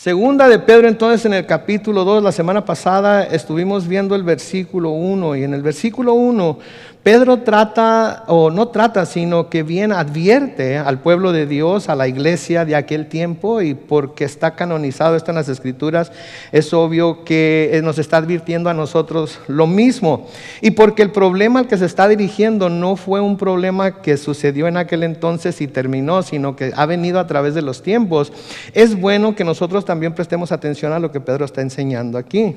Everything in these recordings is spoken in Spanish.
Segunda de Pedro, entonces, en el capítulo 2, la semana pasada estuvimos viendo el versículo 1, y en el versículo 1 Pedro trata, o no trata, sino que bien advierte al pueblo de Dios, a la iglesia de aquel tiempo, y porque está canonizado esto en las Escrituras, es obvio que nos está advirtiendo a nosotros lo mismo. Y porque el problema al que se está dirigiendo no fue un problema que sucedió en aquel entonces y terminó, sino que ha venido a través de los tiempos, es bueno que nosotros también prestemos atención a lo que Pedro está enseñando aquí.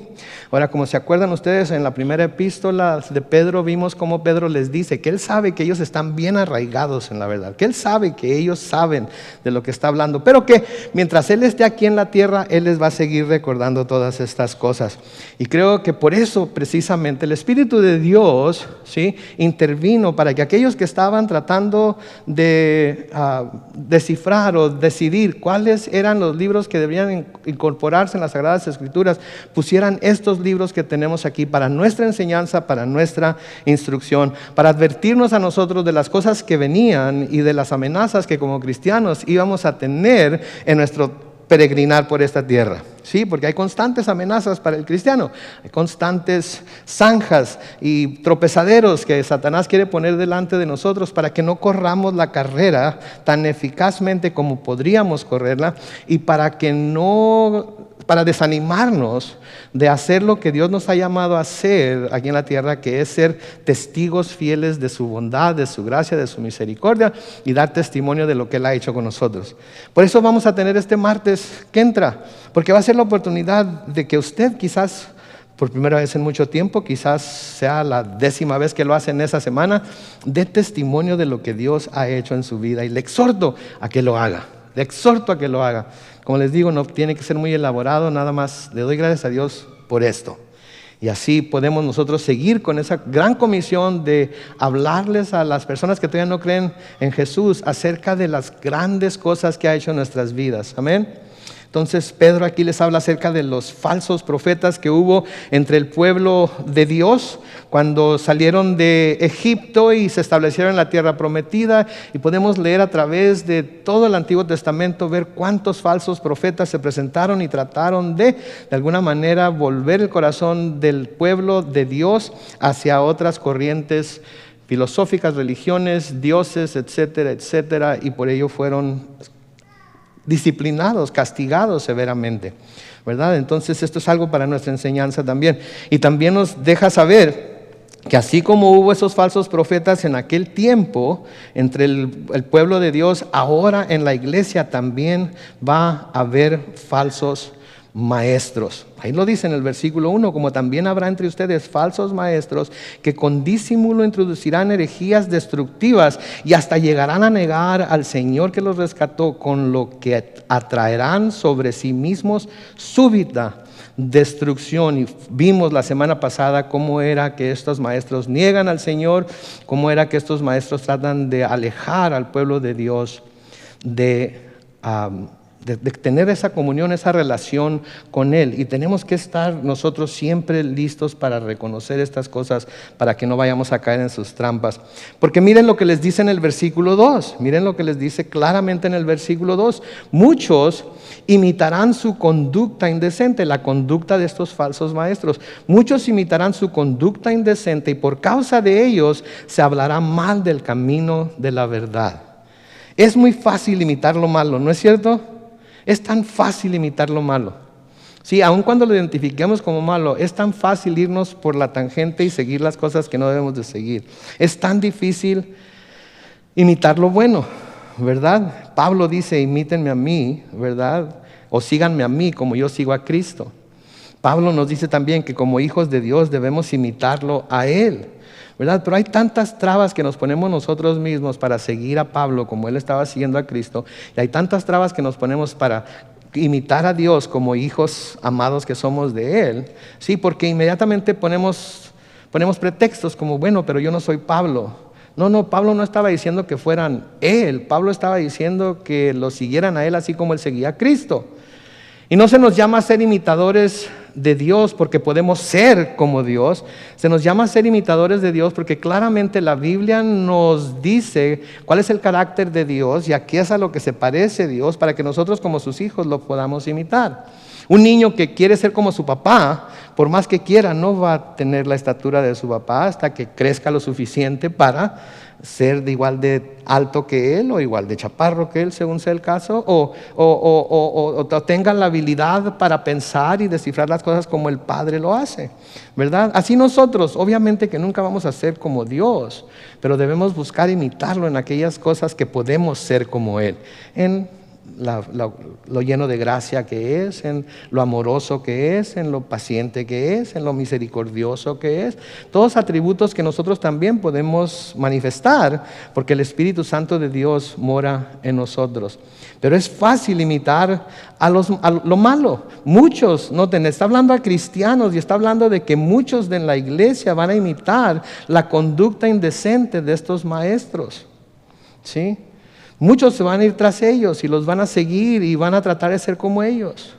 Ahora, como se acuerdan ustedes, en la primera epístola de Pedro vimos cómo Pedro les dice que él sabe que ellos están bien arraigados en la verdad, que él sabe que ellos saben de lo que está hablando, pero que mientras él esté aquí en la tierra, él les va a seguir recordando todas estas cosas. Y creo que por eso precisamente el Espíritu de Dios, ¿sí?, intervino para que aquellos que estaban tratando de descifrar o decidir cuáles eran los libros que debían incorporarse en las Sagradas Escrituras, pusieran estos libros que tenemos aquí para nuestra enseñanza, para nuestra instrucción, para advertirnos a nosotros de las cosas que venían y de las amenazas que como cristianos íbamos a tener en nuestro peregrinar por esta tierra. Sí, porque hay constantes amenazas para el cristiano, hay constantes zanjas y tropezaderos que Satanás quiere poner delante de nosotros para que no corramos la carrera tan eficazmente como podríamos correrla, y para desanimarnos de hacer lo que Dios nos ha llamado a hacer aquí en la tierra, que es ser testigos fieles de su bondad, de su gracia, de su misericordia, y dar testimonio de lo que Él ha hecho con nosotros. Por eso vamos a tener este martes que entra, porque va a ser la oportunidad de que usted, quizás por primera vez en mucho tiempo, quizás sea la 10ª vez que lo hace en esa semana, dé testimonio de lo que Dios ha hecho en su vida, y le exhorto a que lo haga. Le exhorto a que lo haga. Como les digo, no tiene que ser muy elaborado, nada más le doy gracias a Dios por esto. Y así podemos nosotros seguir con esa gran comisión de hablarles a las personas que todavía no creen en Jesús acerca de las grandes cosas que ha hecho en nuestras vidas. Amén. Entonces Pedro aquí les habla acerca de los falsos profetas que hubo entre el pueblo de Dios cuando salieron de Egipto y se establecieron en la tierra prometida, y podemos leer a través de todo el Antiguo Testamento, ver cuántos falsos profetas se presentaron y trataron de alguna manera volver el corazón del pueblo de Dios hacia otras corrientes filosóficas, religiones, dioses, etcétera, etcétera, y por ello fueron disciplinados, castigados severamente, ¿verdad? Entonces esto es algo para nuestra enseñanza también. Y también nos deja saber que así como hubo esos falsos profetas en aquel tiempo entre el pueblo de Dios, ahora en la iglesia también va a haber falsos maestros. Ahí lo dice en el versículo 1, como también habrá entre ustedes falsos maestros que con disimulo introducirán herejías destructivas y hasta llegarán a negar al Señor que los rescató, con lo que atraerán sobre sí mismos súbita destrucción. Y vimos la semana pasada cómo era que estos maestros niegan al Señor, cómo era que estos maestros tratan de alejar al pueblo de Dios de tener esa comunión, esa relación con Él. Y tenemos que estar nosotros siempre listos para reconocer estas cosas, para que no vayamos a caer en sus trampas. Porque miren lo que les dice en el versículo 2, miren lo que les dice claramente en el versículo 2. Muchos imitarán su conducta indecente, la conducta de estos falsos maestros. Muchos imitarán su conducta indecente, y por causa de ellos se hablará mal del camino de la verdad. Es muy fácil imitar lo malo, ¿no es cierto? Es tan fácil imitar lo malo. Sí, aun cuando lo identifiquemos como malo, es tan fácil irnos por la tangente y seguir las cosas que no debemos de seguir. Es tan difícil imitar lo bueno, ¿verdad? Pablo dice, imítenme a mí, ¿verdad? O síganme a mí como yo sigo a Cristo. Pablo nos dice también que como hijos de Dios debemos imitarlo a Él, ¿verdad? Pero hay tantas trabas que nos ponemos nosotros mismos para seguir a Pablo como él estaba siguiendo a Cristo, y hay tantas trabas que nos ponemos para imitar a Dios como hijos amados que somos de Él, sí, porque inmediatamente ponemos pretextos como, bueno, pero yo no soy Pablo. No, Pablo no estaba diciendo que fueran él, Pablo estaba diciendo que lo siguieran a él así como él seguía a Cristo. Y no se nos llama a ser imitadores de Dios porque podemos ser como Dios. Se nos llama a ser imitadores de Dios porque claramente la Biblia nos dice cuál es el carácter de Dios y a qué es a lo que se parece Dios para que nosotros como sus hijos lo podamos imitar. Un niño que quiere ser como su papá, por más que quiera, no va a tener la estatura de su papá hasta que crezca lo suficiente para ser de igual de alto que él o igual de chaparro que él, según sea el caso, o tenga la habilidad para pensar y descifrar las cosas como el Padre lo hace, ¿verdad? Así nosotros, obviamente que nunca vamos a ser como Dios, pero debemos buscar imitarlo en aquellas cosas que podemos ser como Él, en lo lleno de gracia que es, en lo amoroso que es, en lo paciente que es, en lo misericordioso que es. Todos atributos que nosotros también podemos manifestar porque el Espíritu Santo de Dios mora en nosotros. Pero es fácil imitar a lo malo. Muchos, noten, está hablando a cristianos y está hablando de que muchos de la iglesia van a imitar la conducta indecente de estos maestros, ¿sí? Muchos se van a ir tras ellos y los van a seguir y van a tratar de ser como ellos.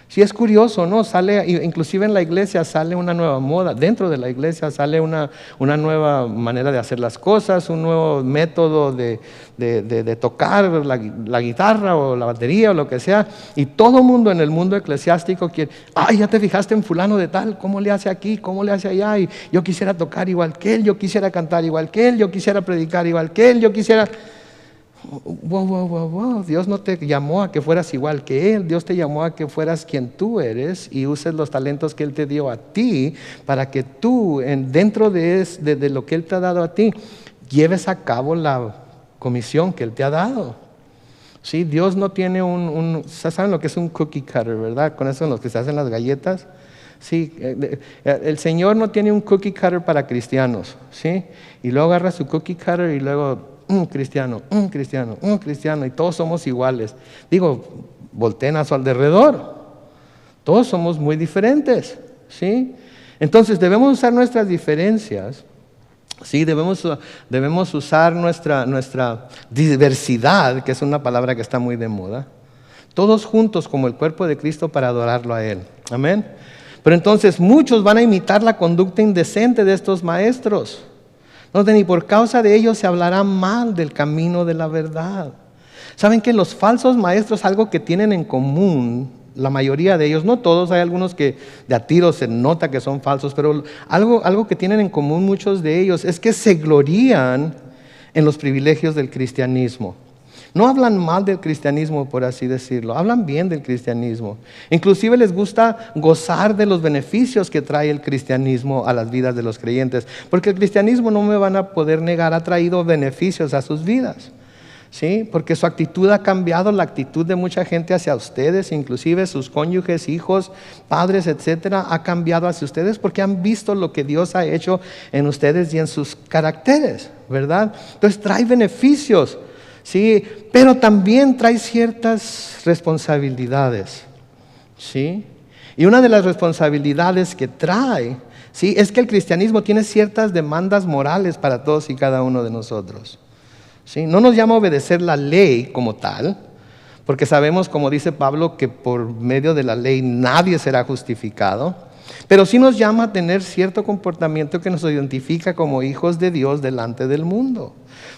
Sí, es curioso, ¿no? Sale, inclusive en la iglesia sale una nueva moda, dentro de la iglesia sale una nueva manera de hacer las cosas, un nuevo método de tocar la guitarra o la batería o lo que sea, y todo el mundo en el mundo eclesiástico quiere, ay, ya te fijaste en fulano de tal, ¿cómo le hace aquí? ¿Cómo le hace allá? Y yo quisiera tocar igual que él, yo quisiera cantar igual que él, yo quisiera predicar igual que él, yo quisiera... Wow. Dios no te llamó a que fueras igual que Él. Dios te llamó a que fueras quien tú eres y uses los talentos que Él te dio a ti para que tú, dentro de lo que Él te ha dado a ti, lleves a cabo la comisión que Él te ha dado. ¿Sí? Dios no tiene ¿saben lo que es un cookie cutter, verdad? Con eso son los que se hacen las galletas. Sí, el Señor no tiene un cookie cutter para cristianos, ¿sí? Y luego agarra su cookie cutter y luego un cristiano, y todos somos iguales. Digo, volteen a su alrededor. Todos somos muy diferentes, ¿sí? Entonces debemos usar nuestras diferencias, ¿sí? Debemos usar nuestra diversidad, que es una palabra que está muy de moda, todos juntos como el cuerpo de Cristo para adorarlo a Él. Amén. Pero entonces muchos van a imitar la conducta indecente de estos maestros. No, ni por causa de ellos se hablará mal del camino de la verdad. Saben que los falsos maestros, algo que tienen en común, la mayoría de ellos, no todos, hay algunos que de a tiro se nota que son falsos, pero algo que tienen en común muchos de ellos es que se glorían en los privilegios del cristianismo. No hablan mal del cristianismo, por así decirlo, hablan bien del cristianismo. Inclusive les gusta gozar de los beneficios que trae el cristianismo a las vidas de los creyentes, porque el cristianismo, no me van a poder negar, ha traído beneficios a sus vidas, ¿sí? Porque su actitud ha cambiado, la actitud de mucha gente hacia ustedes, inclusive sus cónyuges, hijos, padres, etcétera, ha cambiado hacia ustedes porque han visto lo que Dios ha hecho en ustedes y en sus caracteres, ¿verdad? Entonces trae beneficios. Sí, pero también trae ciertas responsabilidades, ¿sí? Y una de las responsabilidades que trae, ¿sí?, es que el cristianismo tiene ciertas demandas morales para todos y cada uno de nosotros, ¿sí? No nos llama a obedecer la ley como tal, porque sabemos, como dice Pablo, que por medio de la ley nadie será justificado, pero sí nos llama a tener cierto comportamiento que nos identifica como hijos de Dios delante del mundo,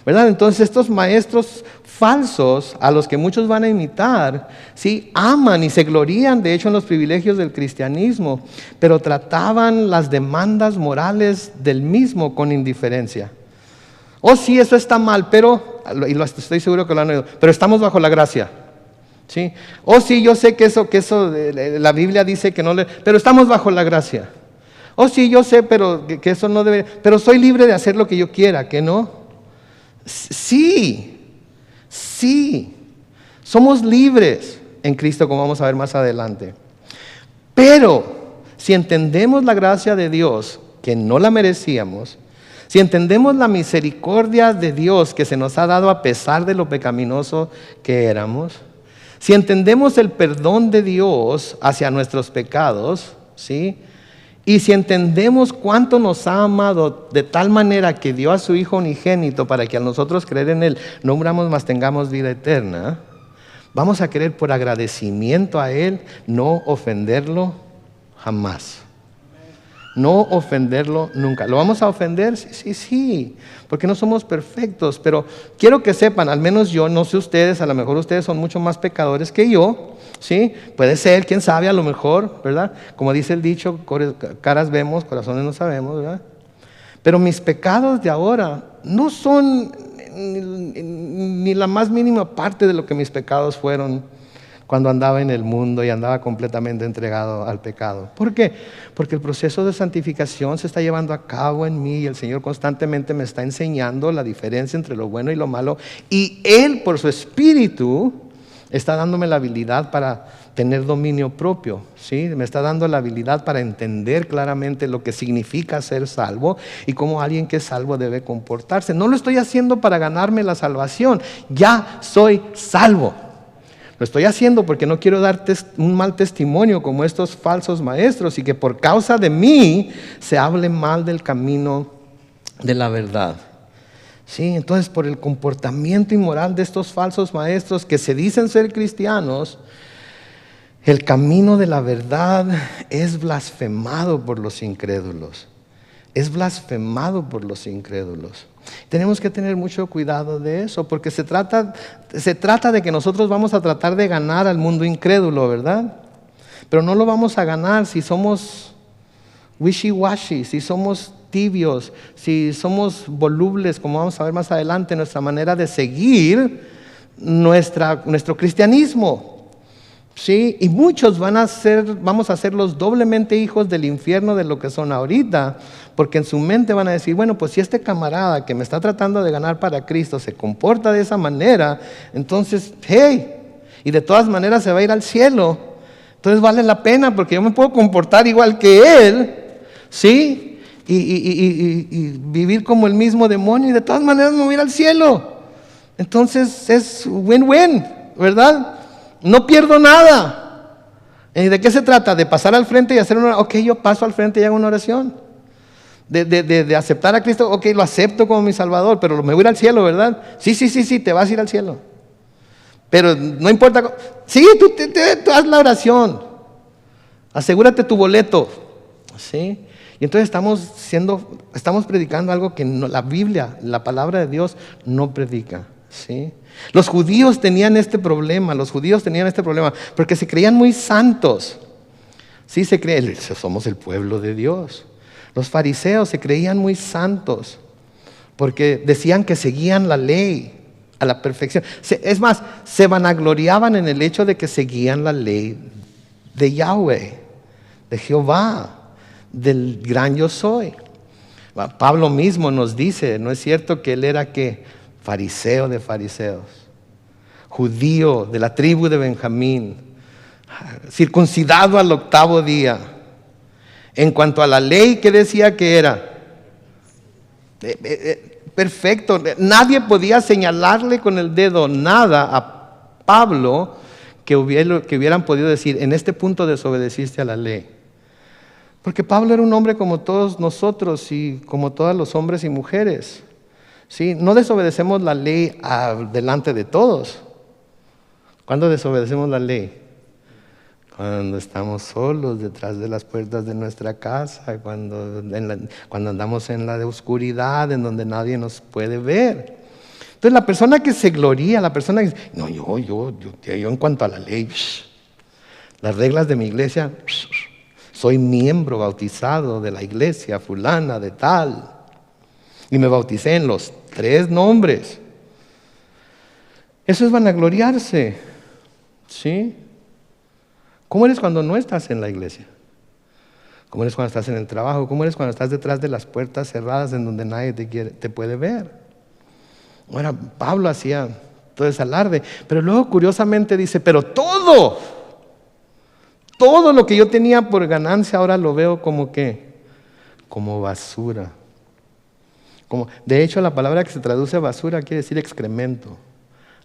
¿verdad? Entonces estos maestros falsos a los que muchos van a imitar, sí, aman y se glorían de hecho en los privilegios del cristianismo, pero trataban las demandas morales del mismo con indiferencia. Oh, sí, eso está mal, pero, y estoy seguro que lo han oído, pero estamos bajo la gracia. ¿Sí? Oh, sí, yo sé que eso la Biblia dice que no pero estamos bajo la gracia. Oh, sí, yo sé, pero que eso no debe, pero soy libre de hacer lo que yo quiera, ¿que no? Sí, somos libres en Cristo, como vamos a ver más adelante. Pero si entendemos la gracia de Dios, que no la merecíamos, si entendemos la misericordia de Dios que se nos ha dado a pesar de lo pecaminoso que éramos, si entendemos el perdón de Dios hacia nuestros pecados, ¿sí?, y si entendemos cuánto nos ha amado de tal manera que dio a su Hijo unigénito para que a nosotros creer en Él no muramos mas tengamos vida eterna, vamos a querer por agradecimiento a Él no ofenderlo jamás. No ofenderlo nunca. ¿Lo vamos a ofender? Sí, porque no somos perfectos, pero quiero que sepan, al menos yo, no sé ustedes, a lo mejor ustedes son mucho más pecadores que yo, ¿sí? Puede ser, quién sabe, a lo mejor, ¿verdad? Como dice el dicho, caras vemos, corazones no sabemos, ¿verdad? Pero mis pecados de ahora no son ni la más mínima parte de lo que mis pecados fueron cuando andaba en el mundo y andaba completamente entregado al pecado. ¿Por qué? Porque el proceso de santificación se está llevando a cabo en mí y el Señor constantemente me está enseñando la diferencia entre lo bueno y lo malo, y Él por su Espíritu está dándome la habilidad para tener dominio propio, ¿sí? Me está dando la habilidad para entender claramente lo que significa ser salvo y cómo alguien que es salvo debe comportarse. No lo estoy haciendo para ganarme la salvación, ya soy salvo. Lo estoy haciendo porque no quiero dar un mal testimonio como estos falsos maestros y que por causa de mí se hable mal del camino de la verdad. Sí, entonces por el comportamiento inmoral de estos falsos maestros que se dicen ser cristianos, el camino de la verdad es blasfemado por los incrédulos. Es blasfemado por los incrédulos. Tenemos que tener mucho cuidado de eso, porque se trata de que nosotros vamos a tratar de ganar al mundo incrédulo, ¿verdad? Pero no lo vamos a ganar si somos wishy-washy, si somos tibios, si somos volubles, como vamos a ver más adelante, nuestra manera de seguir nuestro cristianismo. Sí, y muchos vamos a ser los doblemente hijos del infierno de lo que son ahorita, porque en su mente van a decir, bueno, pues si este camarada que me está tratando de ganar para Cristo se comporta de esa manera, entonces, hey, y de todas maneras se va a ir al cielo, entonces vale la pena porque yo me puedo comportar igual que él, ¿sí? Y vivir como el mismo demonio y de todas maneras me voy a ir al cielo. Entonces es win-win, ¿verdad? No pierdo nada. ¿De qué se trata? De pasar al frente y hacer una oración. Ok, yo paso al frente y hago una oración. De aceptar a Cristo. Ok, lo acepto como mi Salvador, pero me voy a ir al cielo, ¿verdad? Sí, te vas a ir al cielo. Pero no importa. Sí, tú haz la oración. Asegúrate tu boleto. ¿Sí? Y entonces estamos predicando algo que la Biblia, la palabra de Dios, no predica. ¿Sí? Los judíos tenían este problema, porque se creían muy santos. Sí, somos el pueblo de Dios. Los fariseos se creían muy santos porque decían que seguían la ley a la perfección. Es más, se vanagloriaban en el hecho de que seguían la ley de Yahweh, de Jehová, del gran yo soy. Pablo mismo nos dice, ¿no es cierto que él era fariseo de fariseos, judío de la tribu de Benjamín, circuncidado al 8º día? En cuanto a la ley, ¿qué decía que era? Perfecto. Nadie podía señalarle con el dedo nada a Pablo que hubieran podido decir, en este punto desobedeciste a la ley. Porque Pablo era un hombre como todos nosotros y como todos los hombres y mujeres. ¿Sí? No desobedecemos la ley delante de todos. ¿Cuándo desobedecemos la ley? Cuando estamos solos detrás de las puertas de nuestra casa, cuando andamos en la oscuridad, en donde nadie nos puede ver. Entonces la persona que se gloría, la persona que dice, no, yo en cuanto a la ley, las reglas de mi iglesia, soy miembro bautizado de la iglesia fulana de tal, y me bauticé en los 3 nombres. Eso es vanagloriarse, ¿sí? ¿Cómo eres cuando no estás en la iglesia? ¿Cómo eres cuando estás en el trabajo? ¿Cómo eres cuando estás detrás de las puertas cerradas en donde nadie te puede ver? Bueno, Pablo hacía todo ese alarde, pero luego curiosamente dice, pero todo lo que yo tenía por ganancia ahora lo veo como basura. De hecho, la palabra que se traduce basura quiere decir excremento.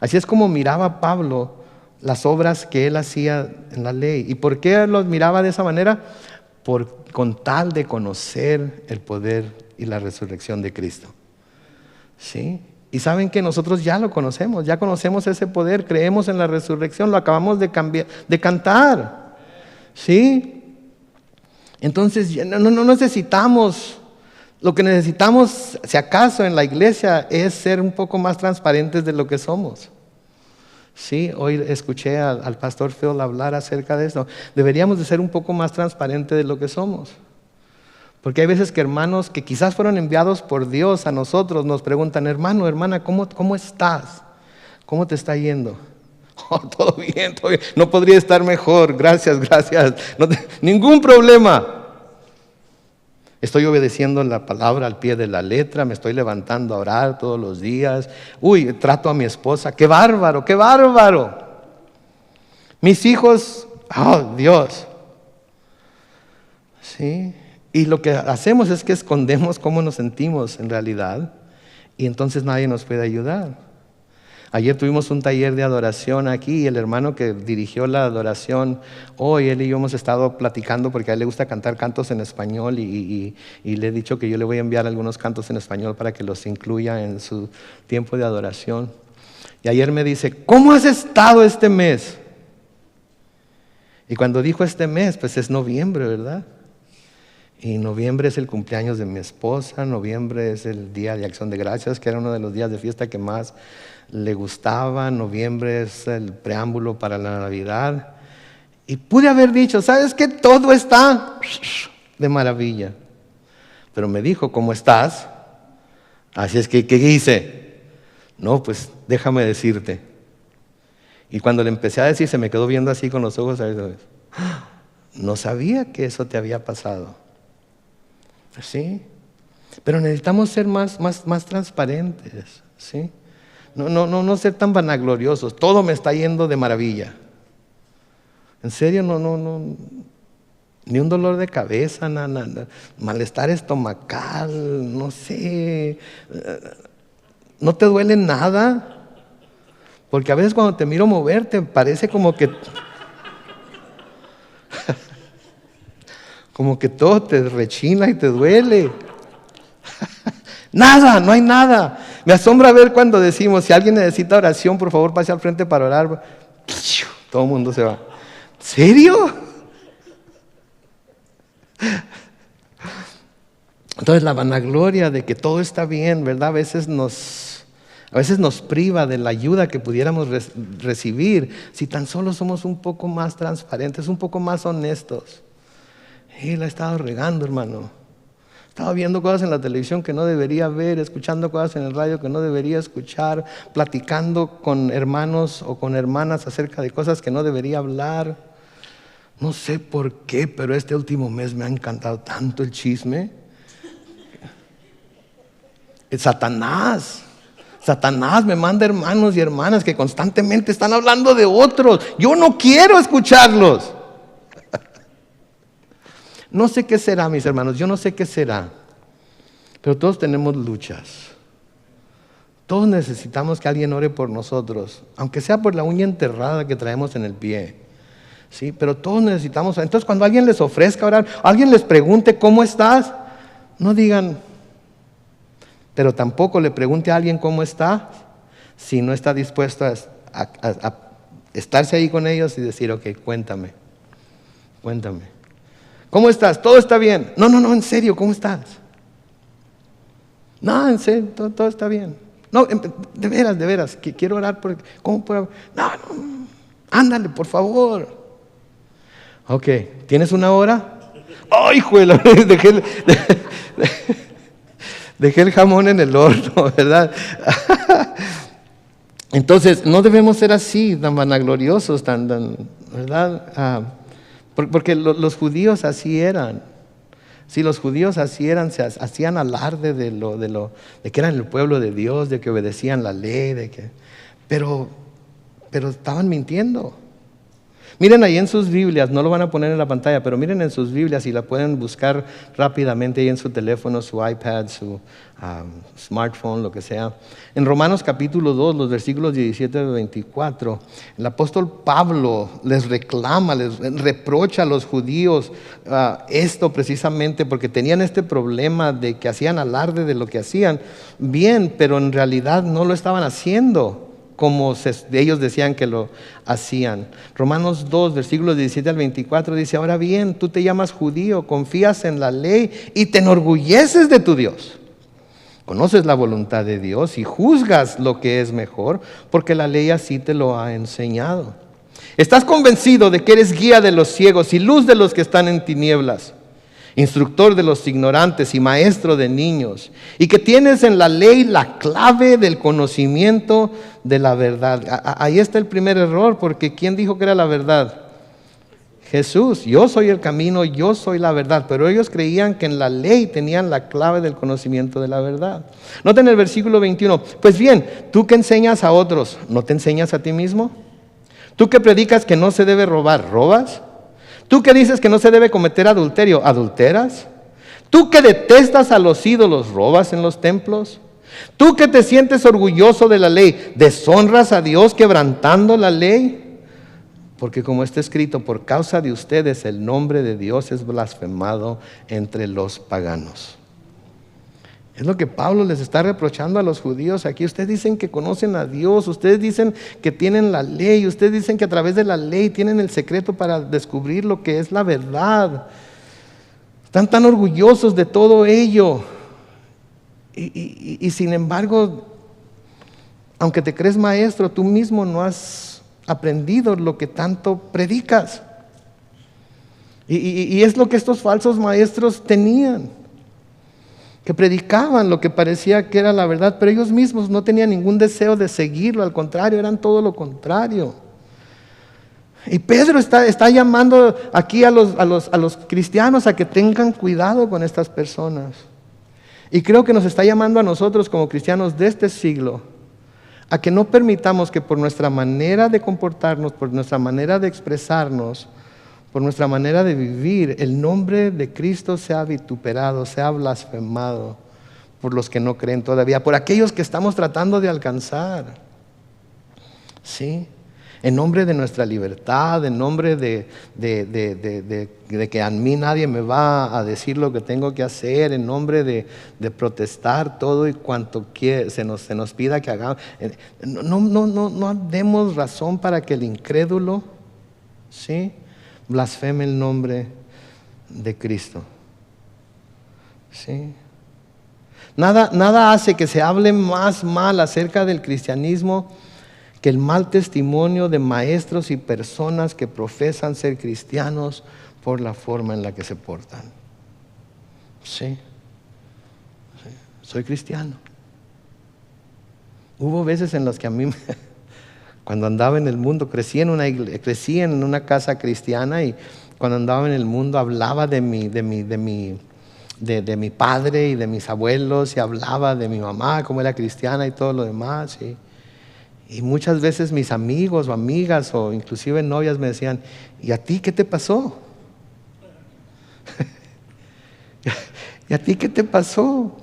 Así es como miraba Pablo las obras que él hacía en la ley. ¿Y por qué los miraba de esa manera? Con tal de conocer el poder y la resurrección de Cristo. ¿Sí? Y saben que nosotros ya lo conocemos, ya conocemos ese poder, creemos en la resurrección, lo acabamos de cantar. ¿Sí? Entonces no necesitamos, lo que necesitamos, si acaso en la iglesia, es ser un poco más transparentes de lo que somos. Sí, hoy escuché al pastor Phil hablar acerca de esto. Deberíamos de ser un poco más transparentes de lo que somos. Porque hay veces que hermanos que quizás fueron enviados por Dios a nosotros nos preguntan, hermano, hermana, ¿cómo estás? ¿Cómo te está yendo? Oh, todo bien, todo bien. No podría estar mejor, gracias. Ningún problema. Estoy obedeciendo la palabra al pie de la letra, me estoy levantando a orar todos los días. Uy, trato a mi esposa, qué bárbaro, qué bárbaro. Mis hijos, oh Dios. Sí. Y lo que hacemos es que escondemos cómo nos sentimos en realidad, y entonces nadie nos puede ayudar. Ayer tuvimos un taller de adoración aquí y el hermano que dirigió la adoración, hoy él y yo hemos estado platicando porque a él le gusta cantar cantos en español y le he dicho que yo le voy a enviar algunos cantos en español para que los incluya en su tiempo de adoración. Y ayer me dice, ¿cómo has estado este mes? Y cuando dijo este mes, pues es noviembre, ¿verdad? Y noviembre es el cumpleaños de mi esposa, noviembre es el día de Acción de Gracias, que era uno de los días de fiesta que más le gustaba, noviembre es el preámbulo para la Navidad. Y pude haber dicho, ¿sabes qué? Todo está de maravilla. Pero me dijo, ¿cómo estás? Así es que, ¿qué hice? No, pues déjame decirte. Y cuando le empecé a decir, se me quedó viendo así con los ojos, ¿sabes? No sabía que eso te había pasado. ¿Sí? Pero necesitamos ser más transparentes, ¿sí? No ser tan vanagloriosos. Todo me está yendo de maravilla. En serio, no. Ni un dolor de cabeza, nada, malestar estomacal, no sé. ¿No te duele nada? Porque a veces cuando te miro moverte parece como que todo te rechina y te duele. Nada, no hay nada. Me asombra ver cuando decimos, si alguien necesita oración, por favor pase al frente para orar. Todo el mundo se va. ¿Serio? Entonces la vanagloria de que todo está bien, ¿verdad? A veces nos priva de la ayuda que pudiéramos recibir si tan solo somos un poco más transparentes, un poco más honestos. Y la he estado regando, hermano. Estaba viendo cosas en la televisión que no debería ver, escuchando cosas en el radio que no debería escuchar, platicando con hermanos o con hermanas acerca de cosas que no debería hablar. No sé por qué, pero este último mes me ha encantado tanto el chisme. Satanás me manda hermanos y hermanas que constantemente están hablando de otros. Yo no quiero escucharlos. No sé qué será, mis hermanos, yo no sé qué será, pero todos tenemos luchas. Todos necesitamos que alguien ore por nosotros, aunque sea por la uña enterrada que traemos en el pie. Sí, pero todos necesitamos. Entonces, cuando alguien les ofrezca orar, alguien les pregunte ¿cómo estás? No digan, pero tampoco le pregunte a alguien cómo está si no está dispuesto a estarse ahí con ellos y decir, ok, cuéntame. ¿Cómo estás? ¿Todo está bien? No, en serio, ¿cómo estás? No, en serio, todo está bien. No, de veras, que quiero orar por... ¿Cómo puedo? No, ándale, por favor. Ok, ¿tienes una hora? ¡Ay, hijuela! Dejé el jamón en el horno, ¿verdad? Entonces, no debemos ser así, tan vanagloriosos, ¿verdad? Porque los judíos así eran. Si los judíos así eran, se hacían alarde de que eran el pueblo de Dios, de que obedecían la ley, pero estaban mintiendo. Miren ahí en sus Biblias, no lo van a poner en la pantalla, pero miren en sus Biblias y la pueden buscar rápidamente ahí en su teléfono, su iPad, su smartphone, lo que sea. En Romanos capítulo 2, los versículos 17 al 24, el apóstol Pablo les reclama, les reprocha a los judíos esto precisamente porque tenían este problema de que hacían alarde de lo que hacían bien, pero en realidad no lo estaban haciendo como ellos decían que lo hacían. Romanos 2, versículos 17 al 24 dice: ahora bien, tú te llamas judío, confías en la ley y te enorgulleces de tu Dios. Conoces la voluntad de Dios y juzgas lo que es mejor, porque la ley así te lo ha enseñado. Estás convencido de que eres guía de los ciegos y luz de los que están en tinieblas, instructor de los ignorantes y maestro de niños, y que tienes en la ley la clave del conocimiento de la verdad. Ahí está el primer error, porque ¿quién dijo que era la verdad? Jesús. Yo soy el camino, yo soy la verdad. Pero ellos creían que en la ley tenían la clave del conocimiento de la verdad. Noten el versículo 21. Pues bien, tú que enseñas a otros, ¿no te enseñas a ti mismo? Tú que predicas que no se debe robar, ¿robas? Tú que dices que no se debe cometer adulterio, ¿adulteras? Tú que detestas a los ídolos, ¿robas en los templos? Tú que te sientes orgulloso de la ley, ¿deshonras a Dios quebrantando la ley? Porque como está escrito, por causa de ustedes el nombre de Dios es blasfemado entre los paganos. Es lo que Pablo les está reprochando a los judíos aquí. Ustedes dicen que conocen a Dios, ustedes dicen que tienen la ley, ustedes dicen que a través de la ley tienen el secreto para descubrir lo que es la verdad. Están tan orgullosos de todo ello. Y sin embargo, aunque te crees maestro, tú mismo no has aprendido lo que tanto predicas. Y es lo que estos falsos maestros tenían, que predicaban lo que parecía que era la verdad, pero ellos mismos no tenían ningún deseo de seguirlo, al contrario, eran todo lo contrario. Y Pedro está llamando aquí a los cristianos a que tengan cuidado con estas personas. Y creo que nos está llamando a nosotros como cristianos de este siglo a que no permitamos que por nuestra manera de comportarnos, por nuestra manera de expresarnos, por nuestra manera de vivir, el nombre de Cristo sea vituperado, sea blasfemado por los que no creen todavía, por aquellos que estamos tratando de alcanzar. ¿Sí? En nombre de nuestra libertad, en nombre de que a mí nadie me va a decir lo que tengo que hacer, en nombre de protestar todo y cuanto se nos pida que hagamos. No demos razón para que el incrédulo, ¿sí?, blasfeme el nombre de Cristo. ¿Sí? Nada hace que se hable más mal acerca del cristianismo que el mal testimonio de maestros y personas que profesan ser cristianos por la forma en la que se portan. Sí, soy cristiano. Hubo veces en las que a mí, cuando andaba en el mundo, crecí en una casa cristiana, y cuando andaba en el mundo hablaba de mi padre y de mis abuelos, y hablaba de mi mamá, cómo era cristiana y todo lo demás. Y muchas veces mis amigos o amigas o inclusive novias me decían: ¿y a ti qué te pasó? ¿Y a ti qué te pasó?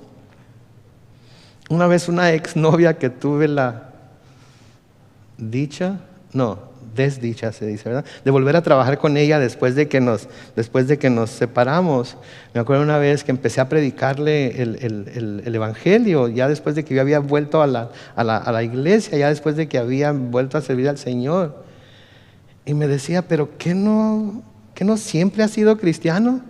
Una vez una exnovia que tuve la desdicha se dice, ¿verdad?, de volver a trabajar con ella después de que nos separamos. Me acuerdo una vez que empecé a predicarle el evangelio, ya después de que yo había vuelto a la iglesia, ya después de que había vuelto a servir al Señor. Y me decía: ¿pero qué no siempre has sido cristiano?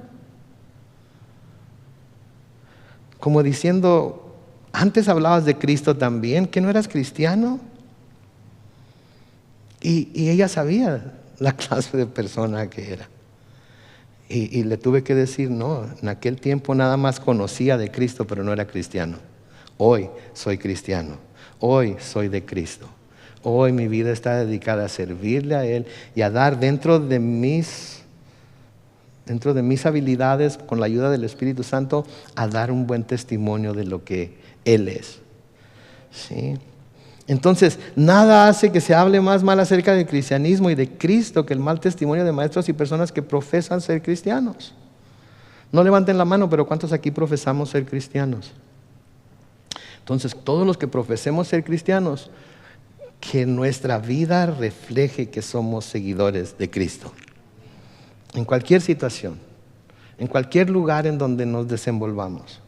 Como diciendo: antes hablabas de Cristo también, ¿que no eras cristiano? Y ella sabía la clase de persona que era. Y le tuve que decir: no, en aquel tiempo nada más conocía de Cristo, pero no era cristiano. Hoy soy cristiano, hoy soy de Cristo. Hoy mi vida está dedicada a servirle a Él y a dar dentro de mis habilidades, con la ayuda del Espíritu Santo, a dar un buen testimonio de lo que Él es. ¿Sí? Entonces, nada hace que se hable más mal acerca del cristianismo y de Cristo que el mal testimonio de maestros y personas que profesan ser cristianos. No levanten la mano, pero ¿cuántos aquí profesamos ser cristianos? Entonces, todos los que profesemos ser cristianos, que nuestra vida refleje que somos seguidores de Cristo. En cualquier situación, en cualquier lugar en donde nos desenvolvamos.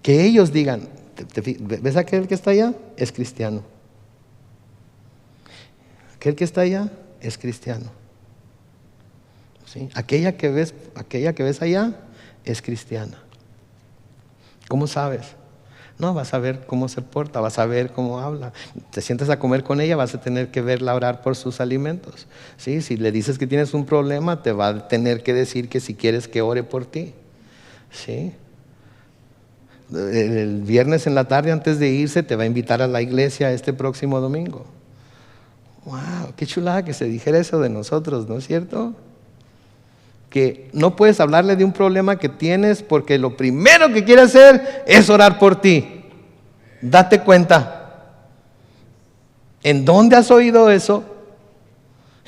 Que ellos digan: ¿ves aquel que está allá? Es cristiano. Aquel que está allá es cristiano. ¿Sí? Aquella que ves allá es cristiana. ¿Cómo sabes? No, vas a ver cómo se porta, vas a ver cómo habla. Te sientas a comer con ella, vas a tener que verla orar por sus alimentos. ¿Sí? Si le dices que tienes un problema, te va a tener que decir que si quieres que ore por ti. ¿Sí? El viernes en la tarde antes de irse te va a invitar a la iglesia este próximo domingo. ¡Wow! ¡Qué chulada que se dijera eso de nosotros! ¿No es cierto? Que no puedes hablarle de un problema que tienes porque lo primero que quiere hacer es orar por ti. Date cuenta. ¿En dónde has oído eso?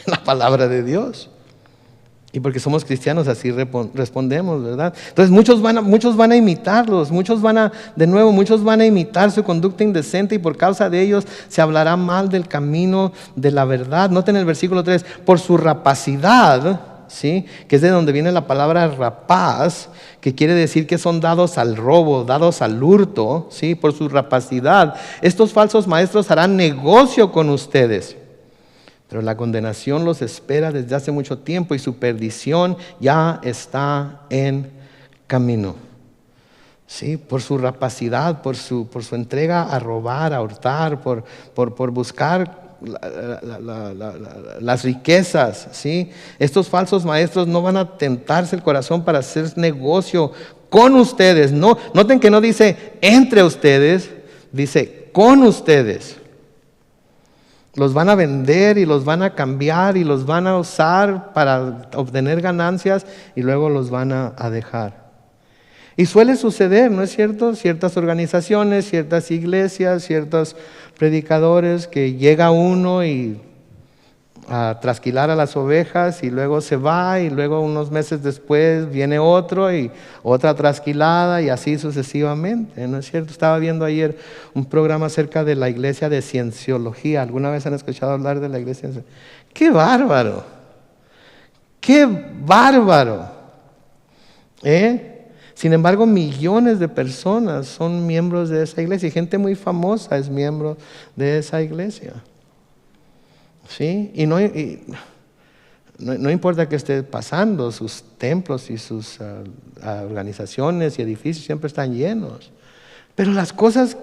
En la palabra de Dios. Y porque somos cristianos así respondemos, ¿verdad? Entonces muchos van a imitarlos, muchos van a imitar su conducta indecente y por causa de ellos se hablará mal del camino de la verdad. Noten el versículo 3, por su rapacidad, ¿sí? Que es de donde viene la palabra rapaz, que quiere decir que son dados al robo, dados al hurto, ¿sí? Por su rapacidad. Estos falsos maestros harán negocio con ustedes. Pero la condenación los espera desde hace mucho tiempo y su perdición ya está en camino. ¿Sí? Por su rapacidad, por su entrega a robar, a hurtar, por buscar las riquezas. ¿Sí? Estos falsos maestros no van a tentarse el corazón para hacer negocio con ustedes. No, noten que no dice entre ustedes, dice con ustedes. Los van a vender y los van a cambiar y los van a usar para obtener ganancias y luego los van a dejar. Y suele suceder, ¿no es cierto? Ciertas organizaciones, ciertas iglesias, ciertos predicadores que llega uno y a trasquilar a las ovejas y luego se va y luego unos meses después viene otro y otra trasquilada y así sucesivamente, ¿no es cierto? Estaba viendo ayer un programa acerca de la iglesia de Cienciología. ¿Alguna vez han escuchado hablar de la iglesia? ¡Qué bárbaro! ¡Qué bárbaro! Sin embargo, millones de personas son miembros de esa iglesia y gente muy famosa es miembro de esa iglesia. ¿Sí? Y no importa qué esté pasando, sus templos y sus organizaciones y edificios siempre están llenos. Pero las cosas,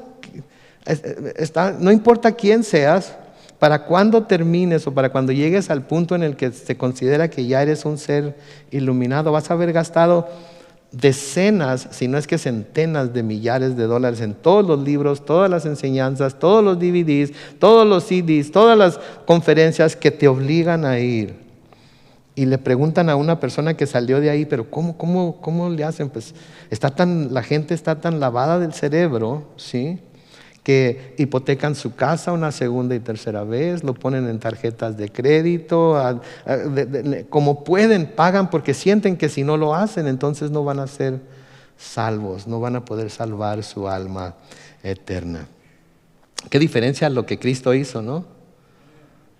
no importa quién seas, para cuando termines o para cuando llegues al punto en el que se considera que ya eres un ser iluminado, vas a haber gastado decenas, si no es que centenas de millares de dólares en todos los libros, todas las enseñanzas, todos los DVDs, todos los CDs, todas las conferencias que te obligan a ir. Y le preguntan a una persona que salió de ahí, pero ¿cómo le hacen? Pues la gente está tan lavada del cerebro, ¿sí? Que hipotecan su casa una segunda y tercera vez, lo ponen en tarjetas de crédito, como pueden, pagan porque sienten que si no lo hacen, entonces no van a ser salvos, no van a poder salvar su alma eterna. Qué diferencia a lo que Cristo hizo, ¿no?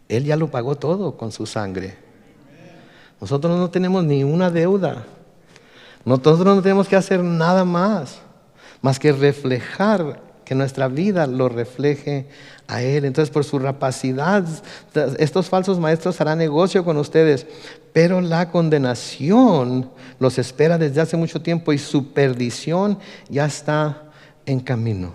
Él ya lo pagó todo con su sangre. Nosotros no tenemos ni una deuda. Nosotros no tenemos que hacer nada más que reflejar, que nuestra vida lo refleje a Él. Entonces, por su rapacidad, estos falsos maestros harán negocio con ustedes, pero la condenación los espera desde hace mucho tiempo y su perdición ya está en camino.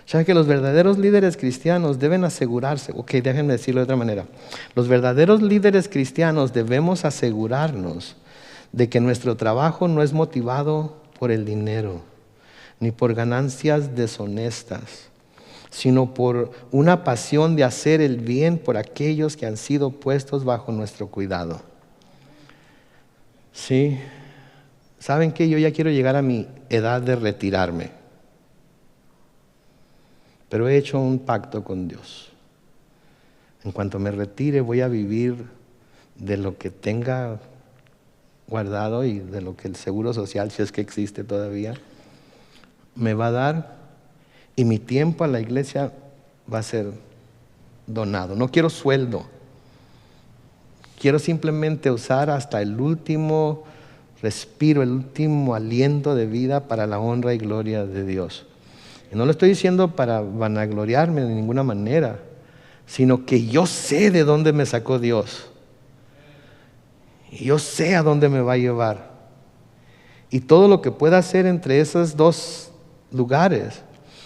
¿Saben que los verdaderos líderes cristianos deben asegurarse? Ok, déjenme decirlo de otra manera. Los verdaderos líderes cristianos debemos asegurarnos de que nuestro trabajo no es motivado por el dinero ni por ganancias deshonestas, sino por una pasión de hacer el bien por aquellos que han sido puestos bajo nuestro cuidado. ¿Sí? ¿Saben qué? Yo ya quiero llegar a mi edad de retirarme, pero he hecho un pacto con Dios. En cuanto me retire, voy a vivir de lo que tenga guardado y de lo que el seguro social, si es que existe todavía, me va a dar, y mi tiempo a la iglesia va a ser donado. No quiero sueldo. Quiero simplemente usar hasta el último respiro, el último aliento de vida para la honra y gloria de Dios. Y no lo estoy diciendo para vanagloriarme de ninguna manera, sino que yo sé de dónde me sacó Dios. Y yo sé a dónde me va a llevar. Y todo lo que pueda hacer entre esos dos lugares,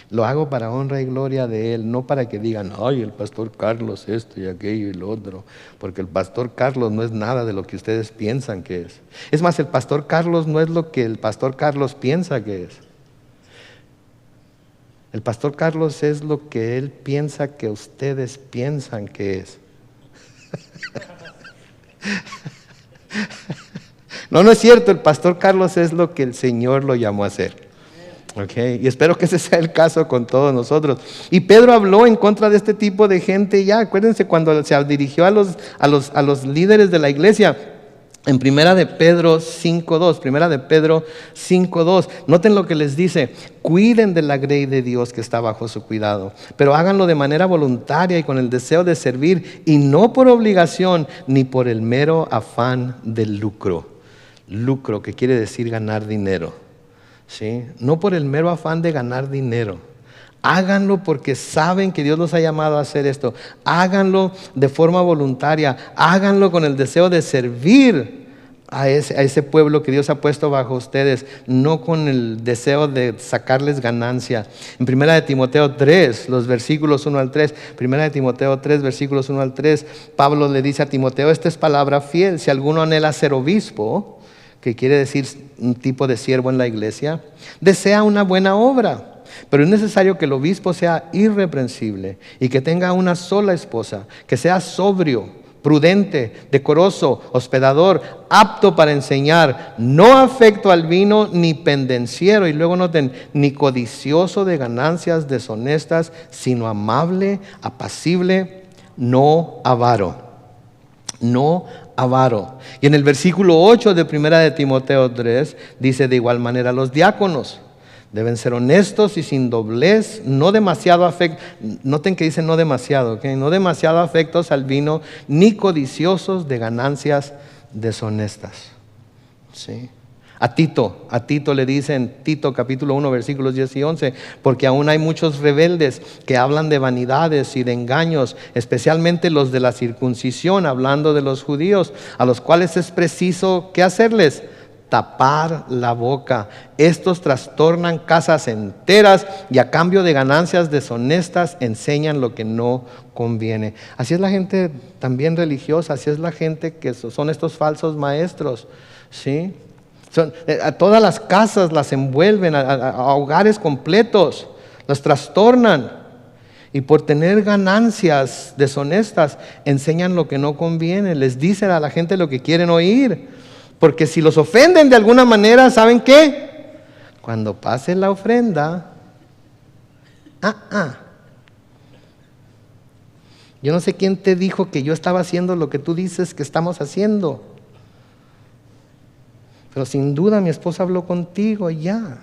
lo hago para honra y gloria de Él, no para que digan, ay, el pastor Carlos esto y aquello y lo otro, porque el pastor Carlos no es nada de lo que ustedes piensan que es. Es más, el pastor Carlos no es lo que el pastor Carlos piensa que es. El pastor Carlos es lo que él piensa que ustedes piensan que es. No, no es cierto, el pastor Carlos es lo que el Señor lo llamó a hacer. Okay. Y espero que ese sea el caso con todos nosotros. Y Pedro habló en contra de este tipo de gente ya. Acuérdense cuando se dirigió a los líderes de la iglesia. En Primera de Pedro 5:2, noten lo que les dice: cuiden de la grey de Dios que está bajo su cuidado, pero háganlo de manera voluntaria y con el deseo de servir, y no por obligación ni por el mero afán del lucro. Lucro, que quiere decir ganar dinero, ¿sí? No por el mero afán de ganar dinero. Háganlo porque saben que Dios los ha llamado a hacer esto. Háganlo de forma voluntaria. Háganlo con el deseo de servir a ese pueblo que Dios ha puesto bajo ustedes, no con el deseo de sacarles ganancia. En 1 de Timoteo 3, los versículos 1 al 3, 1 de Timoteo 3, versículos 1 al 3, Pablo le dice a Timoteo: esta es palabra fiel, si alguno anhela ser obispo, que quiere decir un tipo de siervo en la iglesia, desea una buena obra. Pero es necesario que el obispo sea irreprensible y que tenga una sola esposa, que sea sobrio, prudente, decoroso, hospedador, apto para enseñar, no afecto al vino ni pendenciero, y luego noten, ni codicioso de ganancias deshonestas, sino amable, apacible, no avaro. No avaro. Y en el versículo 8 de 1 de Timoteo 3 dice: de igual manera los diáconos deben ser honestos y sin doblez, no demasiado afectos. Noten que dice no demasiado, ¿okay? No demasiado afectos al vino, ni codiciosos de ganancias deshonestas. ¿Sí? A Tito le dice en Tito capítulo 1 versículos 10 y 11, porque aún hay muchos rebeldes que hablan de vanidades y de engaños, especialmente los de la circuncisión, hablando de los judíos, a los cuales es preciso, ¿qué hacerles? Tapar la boca. Estos trastornan casas enteras y a cambio de ganancias deshonestas enseñan lo que no conviene. Así es la gente también religiosa, así es la gente que son estos falsos maestros, ¿sí? A todas las casas las envuelven, a hogares completos, las trastornan, y por tener ganancias deshonestas enseñan lo que no conviene, les dicen a la gente lo que quieren oír. Porque si los ofenden de alguna manera, ¿saben qué? Cuando pase la ofrenda, yo no sé quién te dijo que yo estaba haciendo lo que tú dices que estamos haciendo, pero sin duda mi esposa habló contigo ya.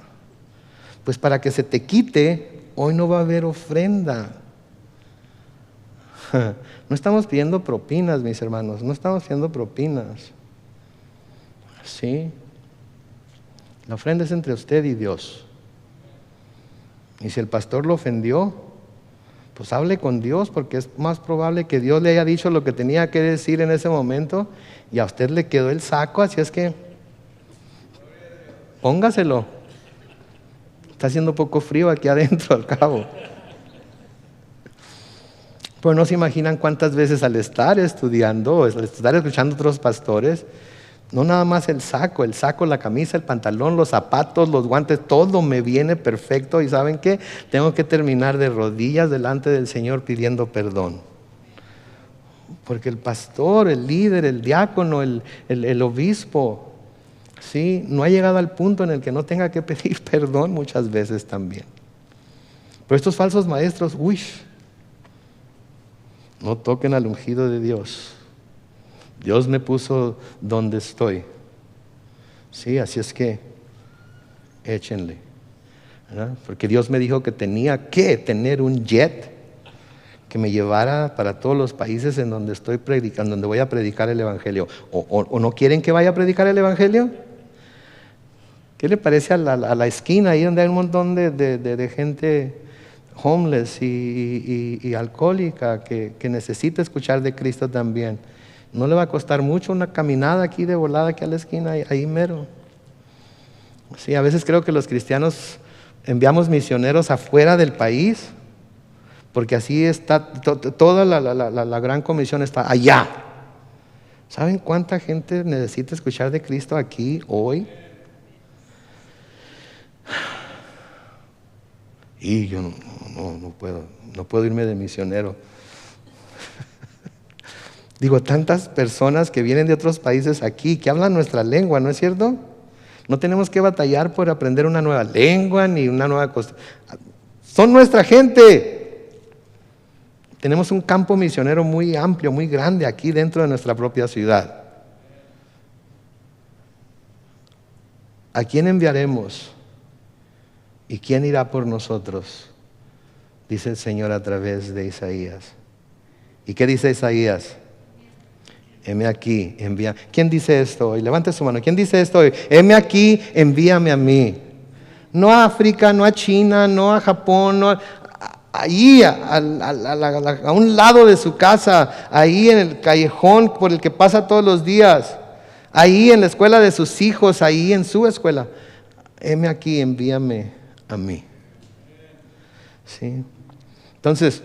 Pues para que se te quite, hoy no va a haber ofrenda. No estamos pidiendo propinas, mis hermanos, no estamos pidiendo propinas. Sí, la ofrenda es entre usted y Dios. Y si el pastor lo ofendió, pues hable con Dios, porque es más probable que Dios le haya dicho lo que tenía que decir en ese momento y a usted le quedó el saco, así es que póngaselo. Está haciendo poco frío aquí adentro al cabo. Pues no se imaginan cuántas veces al estar estudiando, al estar escuchando a otros pastores, no nada más el saco, la camisa, el pantalón, los zapatos, los guantes, todo me viene perfecto. ¿Y saben qué? Tengo que terminar de rodillas delante del Señor pidiendo perdón. Porque el pastor, el líder, el diácono, el obispo, ¿sí? No ha llegado al punto en el que no tenga que pedir perdón muchas veces también. Pero estos falsos maestros, no toquen al ungido de Dios. Dios me puso donde estoy. Sí, así es que échenle, ¿verdad? Porque Dios me dijo que tenía que tener un jet que me llevara para todos los países en donde estoy predicando, donde voy a predicar el evangelio. ¿O no quieren que vaya a predicar el evangelio? ¿Qué le parece a la esquina ahí donde hay un montón de gente homeless y alcohólica que necesita escuchar de Cristo también. No le va a costar mucho una caminada aquí de volada, aquí a la esquina, ahí mero. Sí, a veces creo que los cristianos enviamos misioneros afuera del país, porque así está, toda la gran comisión está allá. ¿Saben cuánta gente necesita escuchar de Cristo aquí, hoy? Y yo no puedo irme de misionero. Digo, tantas personas que vienen de otros países aquí, que hablan nuestra lengua, ¿no es cierto? No tenemos que batallar por aprender una nueva lengua, ni una nueva cosa. Son nuestra gente. Tenemos un campo misionero muy amplio, muy grande aquí dentro de nuestra propia ciudad. ¿A quién enviaremos? ¿Y quién irá por nosotros? Dice el Señor a través de Isaías. ¿Y qué dice Isaías? Heme aquí, envía. ¿Quién dice esto hoy? Levante su mano. ¿Quién dice esto hoy? Heme aquí, envíame a mí. No a África, no a China, no a Japón, no ahí a un lado de su casa, ahí en el callejón por el que pasa todos los días, ahí en la escuela de sus hijos, ahí en su escuela. Heme aquí, envíame a mí. ¿Sí? Entonces,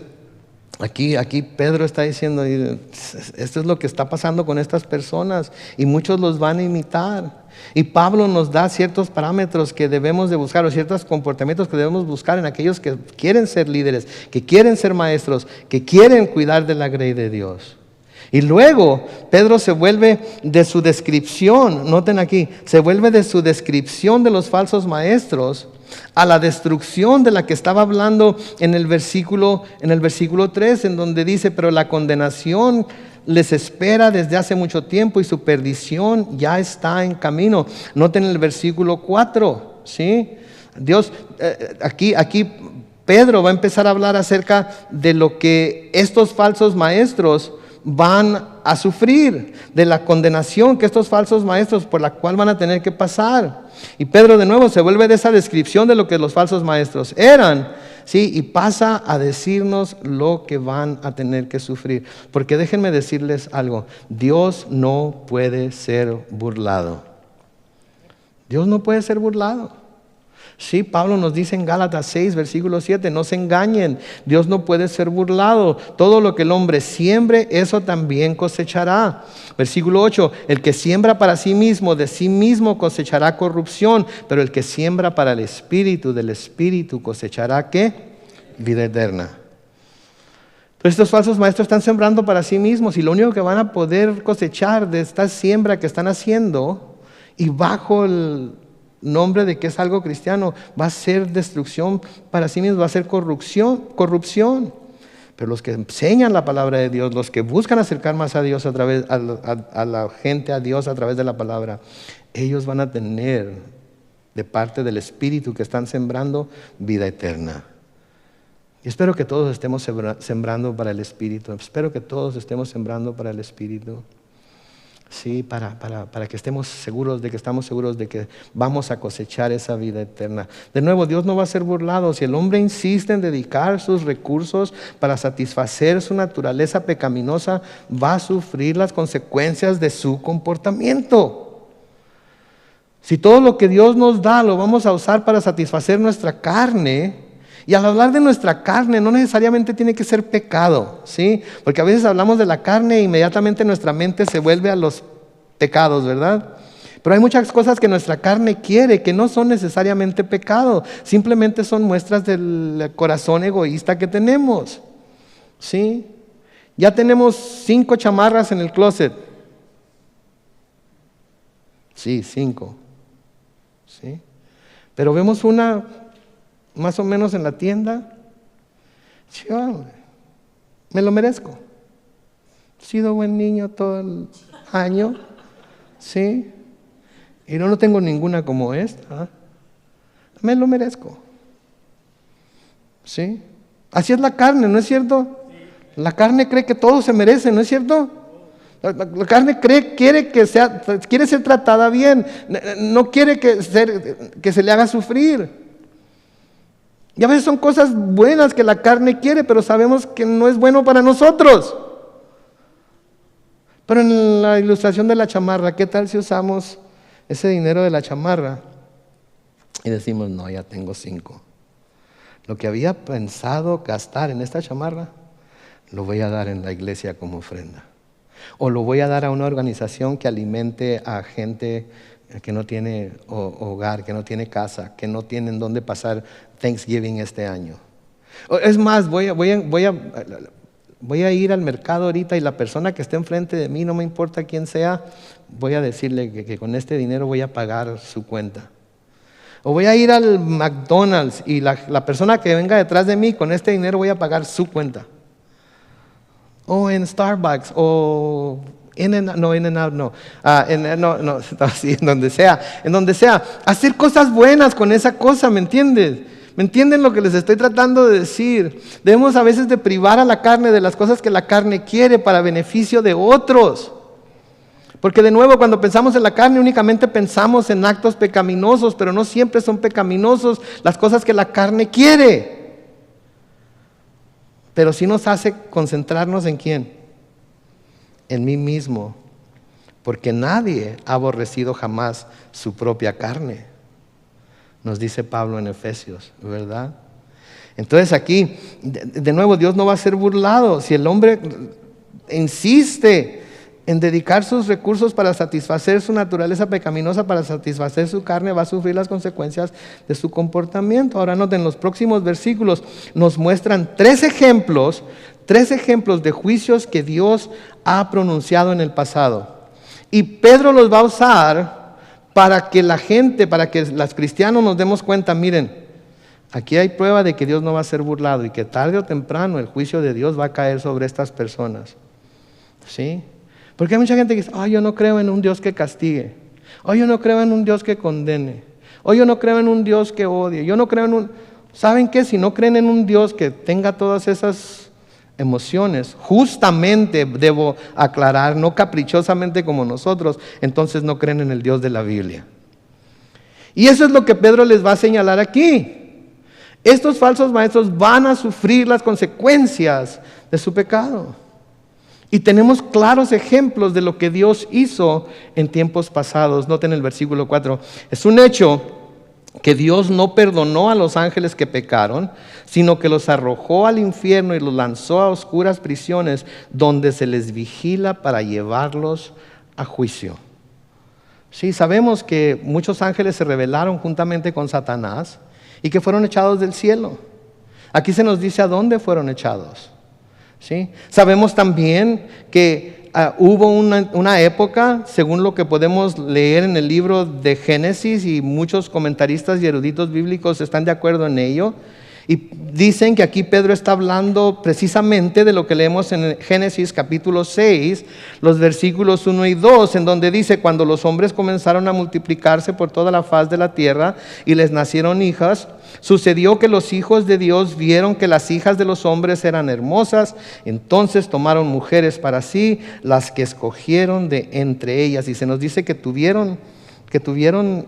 aquí Pedro está diciendo, esto es lo que está pasando con estas personas y muchos los van a imitar. Y Pablo nos da ciertos parámetros que debemos de buscar, o ciertos comportamientos que debemos buscar en aquellos que quieren ser líderes, que quieren ser maestros, que quieren cuidar de la grey de Dios. Y luego Pedro se vuelve de su descripción, noten aquí, se vuelve de su descripción de los falsos maestros a la destrucción de la que estaba hablando en el versículo 3, en donde dice, pero la condenación les espera desde hace mucho tiempo y su perdición ya está en camino. Noten el versículo 4, ¿sí? Dios, aquí Pedro va a empezar a hablar acerca de lo que estos falsos maestros van a sufrir, de la condenación que estos falsos maestros por la cual van a tener que pasar. Y Pedro de nuevo se vuelve de esa descripción de lo que los falsos maestros eran, ¿sí? Y pasa a decirnos lo que van a tener que sufrir. Porque déjenme decirles algo, Dios no puede ser burlado. Dios no puede ser burlado. Sí, Pablo nos dice en Gálatas 6, versículo 7, no se engañen, Dios no puede ser burlado. Todo lo que el hombre siembre, eso también cosechará. Versículo 8, el que siembra para sí mismo, de sí mismo cosechará corrupción, pero el que siembra para el Espíritu, del Espíritu cosechará, ¿qué? Vida eterna. Entonces estos falsos maestros están sembrando para sí mismos y lo único que van a poder cosechar de esta siembra que están haciendo y bajo el nombre de que es algo cristiano, va a ser destrucción para sí mismos, va a ser corrupción. Pero los que enseñan la palabra de Dios, los que buscan acercar más a Dios a la gente a Dios a través de la palabra, ellos van a tener de parte del Espíritu que están sembrando vida eterna. Y espero que todos estemos sembrando para el Espíritu. Espero que todos estemos sembrando para el Espíritu. Sí, para que estemos seguros de que vamos a cosechar esa vida eterna. De nuevo, Dios no va a ser burlado. Si el hombre insiste en dedicar sus recursos para satisfacer su naturaleza pecaminosa, va a sufrir las consecuencias de su comportamiento. Si todo lo que Dios nos da lo vamos a usar para satisfacer nuestra carne, y al hablar de nuestra carne no necesariamente tiene que ser pecado, ¿sí? Porque a veces hablamos de la carne e inmediatamente nuestra mente se vuelve a los pecados, ¿verdad? Pero hay muchas cosas que nuestra carne quiere que no son necesariamente pecado, simplemente son muestras del corazón egoísta que tenemos, ¿sí? Ya tenemos 5 chamarras en el closet. Sí, 5. ¿Sí? Pero vemos una más o menos en la tienda. Sí, me lo merezco. He sido buen niño todo el año. Sí. Y no tengo ninguna como esta. Me lo merezco. Sí. Así es la carne, ¿no es cierto? La carne cree que todo se merece, ¿no es cierto? La carne quiere ser tratada bien. No quiere que se le haga sufrir. Y a veces son cosas buenas que la carne quiere, pero sabemos que no es bueno para nosotros. Pero en la ilustración de la chamarra, ¿qué tal si usamos ese dinero de la chamarra y decimos, no, ya tengo 5? Lo que había pensado gastar en esta chamarra, lo voy a dar en la iglesia como ofrenda. O lo voy a dar a una organización que alimente a gente que no tiene hogar, que no tiene casa, que no tienen dónde pasar Thanksgiving este año. Es más, voy a ir al mercado ahorita y la persona que esté enfrente de mí, no me importa quién sea, voy a decirle que con este dinero voy a pagar su cuenta. O voy a ir al McDonald's y la persona que venga detrás de mí, con este dinero voy a pagar su cuenta. O en Starbucks, o en donde sea. Hacer cosas buenas con esa cosa, ¿me entiendes? ¿Me entienden lo que les estoy tratando de decir? Debemos a veces de privar a la carne de las cosas que la carne quiere para beneficio de otros. Porque de nuevo, cuando pensamos en la carne, únicamente pensamos en actos pecaminosos, pero no siempre son pecaminosos las cosas que la carne quiere. Pero sí nos hace concentrarnos en ¿quién? En mí mismo. Porque nadie ha aborrecido jamás su propia carne. Nos dice Pablo en Efesios, ¿verdad? Entonces aquí, de nuevo, Dios no va a ser burlado. Si el hombre insiste en dedicar sus recursos para satisfacer su naturaleza pecaminosa, para satisfacer su carne, va a sufrir las consecuencias de su comportamiento. Ahora noten, los próximos versículos nos muestran 3 ejemplos de juicios que Dios ha pronunciado en el pasado. Y Pedro los va a usar para que la gente, para que los cristianos nos demos cuenta, miren, aquí hay prueba de que Dios no va a ser burlado y que tarde o temprano el juicio de Dios va a caer sobre estas personas. ¿Sí? Porque hay mucha gente que dice, yo no creo en un Dios que castigue. Yo no creo en un Dios que condene. Yo no creo en un Dios que odie. Yo no creo en un... ¿Saben qué? Si no creen en un Dios que tenga todas esas emociones, justamente debo aclarar, no caprichosamente como nosotros, entonces no creen en el Dios de la Biblia. Y eso es lo que Pedro les va a señalar aquí. Estos falsos maestros van a sufrir las consecuencias de su pecado. Y tenemos claros ejemplos de lo que Dios hizo en tiempos pasados. Noten el versículo 4. Es un hecho que Dios no perdonó a los ángeles que pecaron, sino que los arrojó al infierno y los lanzó a oscuras prisiones, donde se les vigila para llevarlos a juicio. Sí, sabemos que muchos ángeles se rebelaron juntamente con Satanás y que fueron echados del cielo. Aquí se nos dice a dónde fueron echados. ¿Sí? Sabemos también que hubo una época, según lo que podemos leer en el libro de Génesis, y muchos comentaristas y eruditos bíblicos están de acuerdo en ello, y dicen que aquí Pedro está hablando precisamente de lo que leemos en Génesis capítulo 6, los versículos 1 y 2, en donde dice, cuando los hombres comenzaron a multiplicarse por toda la faz de la tierra y les nacieron hijas, sucedió que los hijos de Dios vieron que las hijas de los hombres eran hermosas, entonces tomaron mujeres para sí, las que escogieron de entre ellas, y se nos dice que tuvieron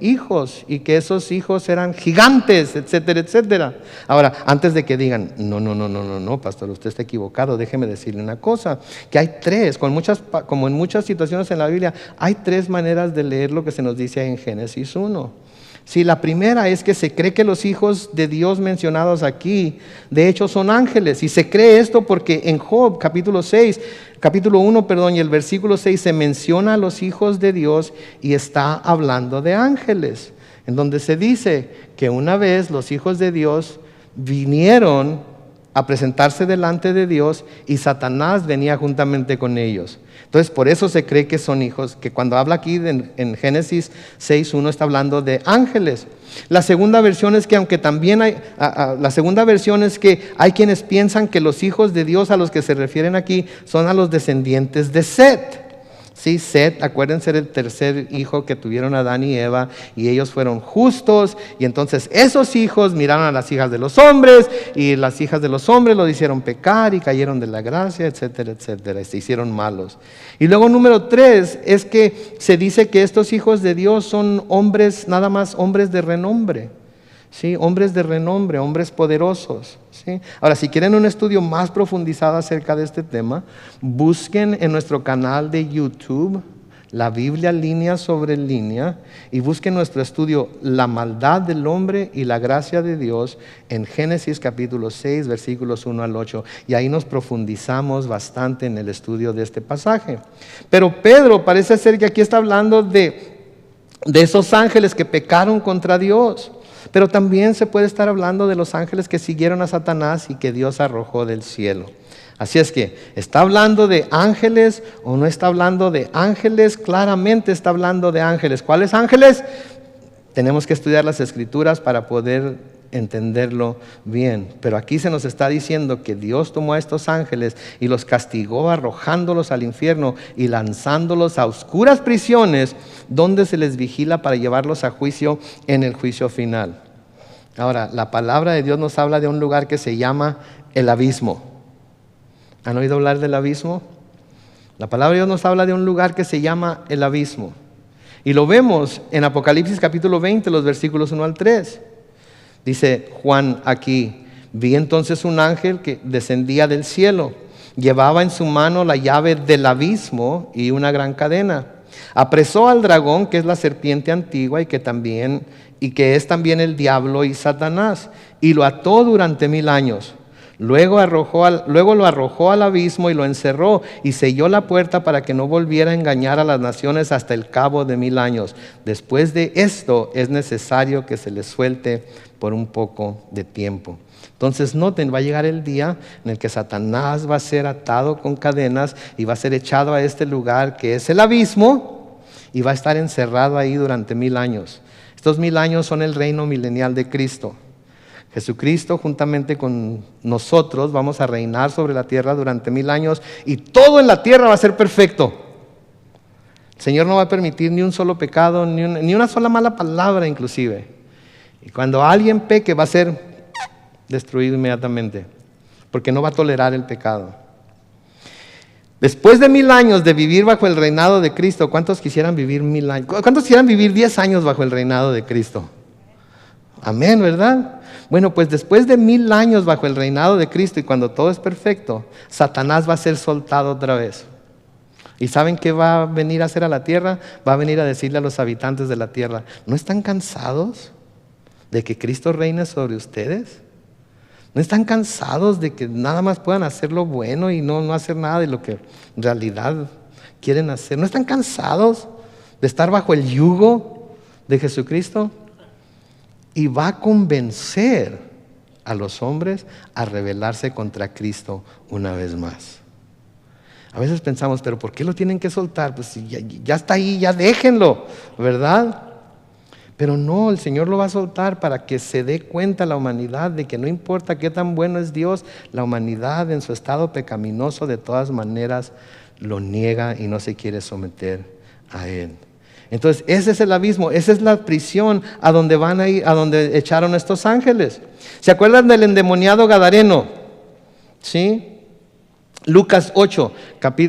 hijos y que esos hijos eran gigantes, etcétera, etcétera. Ahora, antes de que digan, no, pastor, usted está equivocado, déjeme decirle una cosa, que hay 3, como en muchas situaciones en la Biblia, hay 3 maneras de leer lo que se nos dice en Génesis 1. Sí, la primera es que se cree que los hijos de Dios mencionados aquí, de hecho son ángeles, y se cree esto porque en Job capítulo 1, y el versículo 6 se menciona a los hijos de Dios y está hablando de ángeles, en donde se dice que una vez los hijos de Dios vinieron a presentarse delante de Dios y Satanás venía juntamente con ellos. Entonces por eso se cree que son hijos, que cuando habla aquí en Génesis 6:1 está hablando de ángeles. La segunda versión es que hay quienes piensan que los hijos de Dios a los que se refieren aquí son a los descendientes de Set. Sí, Set, acuérdense, era el tercer hijo que tuvieron Adán y Eva, y ellos fueron justos, y entonces esos hijos miraron a las hijas de los hombres, y las hijas de los hombres los hicieron pecar, y cayeron de la gracia, etcétera, etcétera, y se hicieron malos. Y luego número 3, es que se dice que estos hijos de Dios son hombres, nada más hombres de renombre. ¿sí? Hombres de renombre, hombres poderosos, ¿sí? Ahora, si quieren un estudio más profundizado acerca de este tema, busquen en nuestro canal de YouTube la Biblia línea sobre línea y busquen nuestro estudio La maldad del hombre y la gracia de Dios en Génesis capítulo 6 versículos 1 al 8, y ahí nos profundizamos bastante en el estudio de este pasaje. Pero Pedro parece ser que aquí está hablando de esos ángeles que pecaron contra Dios, pero también se puede estar hablando de los ángeles que siguieron a Satanás y que Dios arrojó del cielo. Así es que, ¿está hablando de ángeles o no está hablando de ángeles? Claramente está hablando de ángeles. ¿Cuáles ángeles? Tenemos que estudiar las Escrituras para poder entenderlo bien. Pero aquí se nos está diciendo que Dios tomó a estos ángeles y los castigó arrojándolos al infierno y lanzándolos a oscuras prisiones donde se les vigila para llevarlos a juicio en el juicio final. Ahora, la palabra de Dios nos habla de un lugar que se llama el abismo. ¿Han oído hablar del abismo? La palabra de Dios nos habla de un lugar que se llama el abismo. Y lo vemos en Apocalipsis capítulo 20, los versículos 1 al 3. Dice Juan aquí: vi entonces un ángel que descendía del cielo. Llevaba en su mano la llave del abismo y una gran cadena. Apresó al dragón, que es la serpiente antigua y que es también el diablo y Satanás, y lo ató durante 1000 años. Luego lo arrojó al abismo y lo encerró y selló la puerta para que no volviera a engañar a las naciones hasta el cabo de 1000 años. Después de esto es necesario que se le suelte por un poco de tiempo. Entonces noten, va a llegar el día en el que Satanás va a ser atado con cadenas y va a ser echado a este lugar que es el abismo y va a estar encerrado ahí durante 1000 años. Estos 1000 años son el reino milenial de Cristo. Jesucristo juntamente con nosotros vamos a reinar sobre la tierra durante 1000 años y todo en la tierra va a ser perfecto. El Señor no va a permitir ni un solo pecado, ni una sola mala palabra inclusive. Y cuando alguien peque va a ser destruido inmediatamente, porque no va a tolerar el pecado. Después de 1000 años de vivir bajo el reinado de Cristo, ¿cuántos quisieran vivir 1000 años? ¿Cuántos quisieran vivir 10 años bajo el reinado de Cristo? Amén, ¿verdad? Bueno, pues después de 1000 años bajo el reinado de Cristo y cuando todo es perfecto, Satanás va a ser soltado otra vez. ¿Y saben qué va a venir a hacer a la tierra? Va a venir a decirle a los habitantes de la tierra: ¿no están cansados de que Cristo reine sobre ustedes? ¿No están cansados de que nada más puedan hacer lo bueno y no hacer nada de lo que en realidad quieren hacer? ¿No están cansados de estar bajo el yugo de Jesucristo? Y va a convencer a los hombres a rebelarse contra Cristo una vez más. A veces pensamos, pero ¿por qué lo tienen que soltar? Pues si ya está ahí, ya déjenlo, ¿verdad? Pero no, el Señor lo va a soltar para que se dé cuenta la humanidad de que no importa qué tan bueno es Dios, la humanidad en su estado pecaminoso de todas maneras lo niega y no se quiere someter a Él. Entonces ese es el abismo, esa es la prisión a donde van a ir, a donde echaron a estos ángeles. ¿Se acuerdan del endemoniado gadareno? ¿Sí? Lucas 8,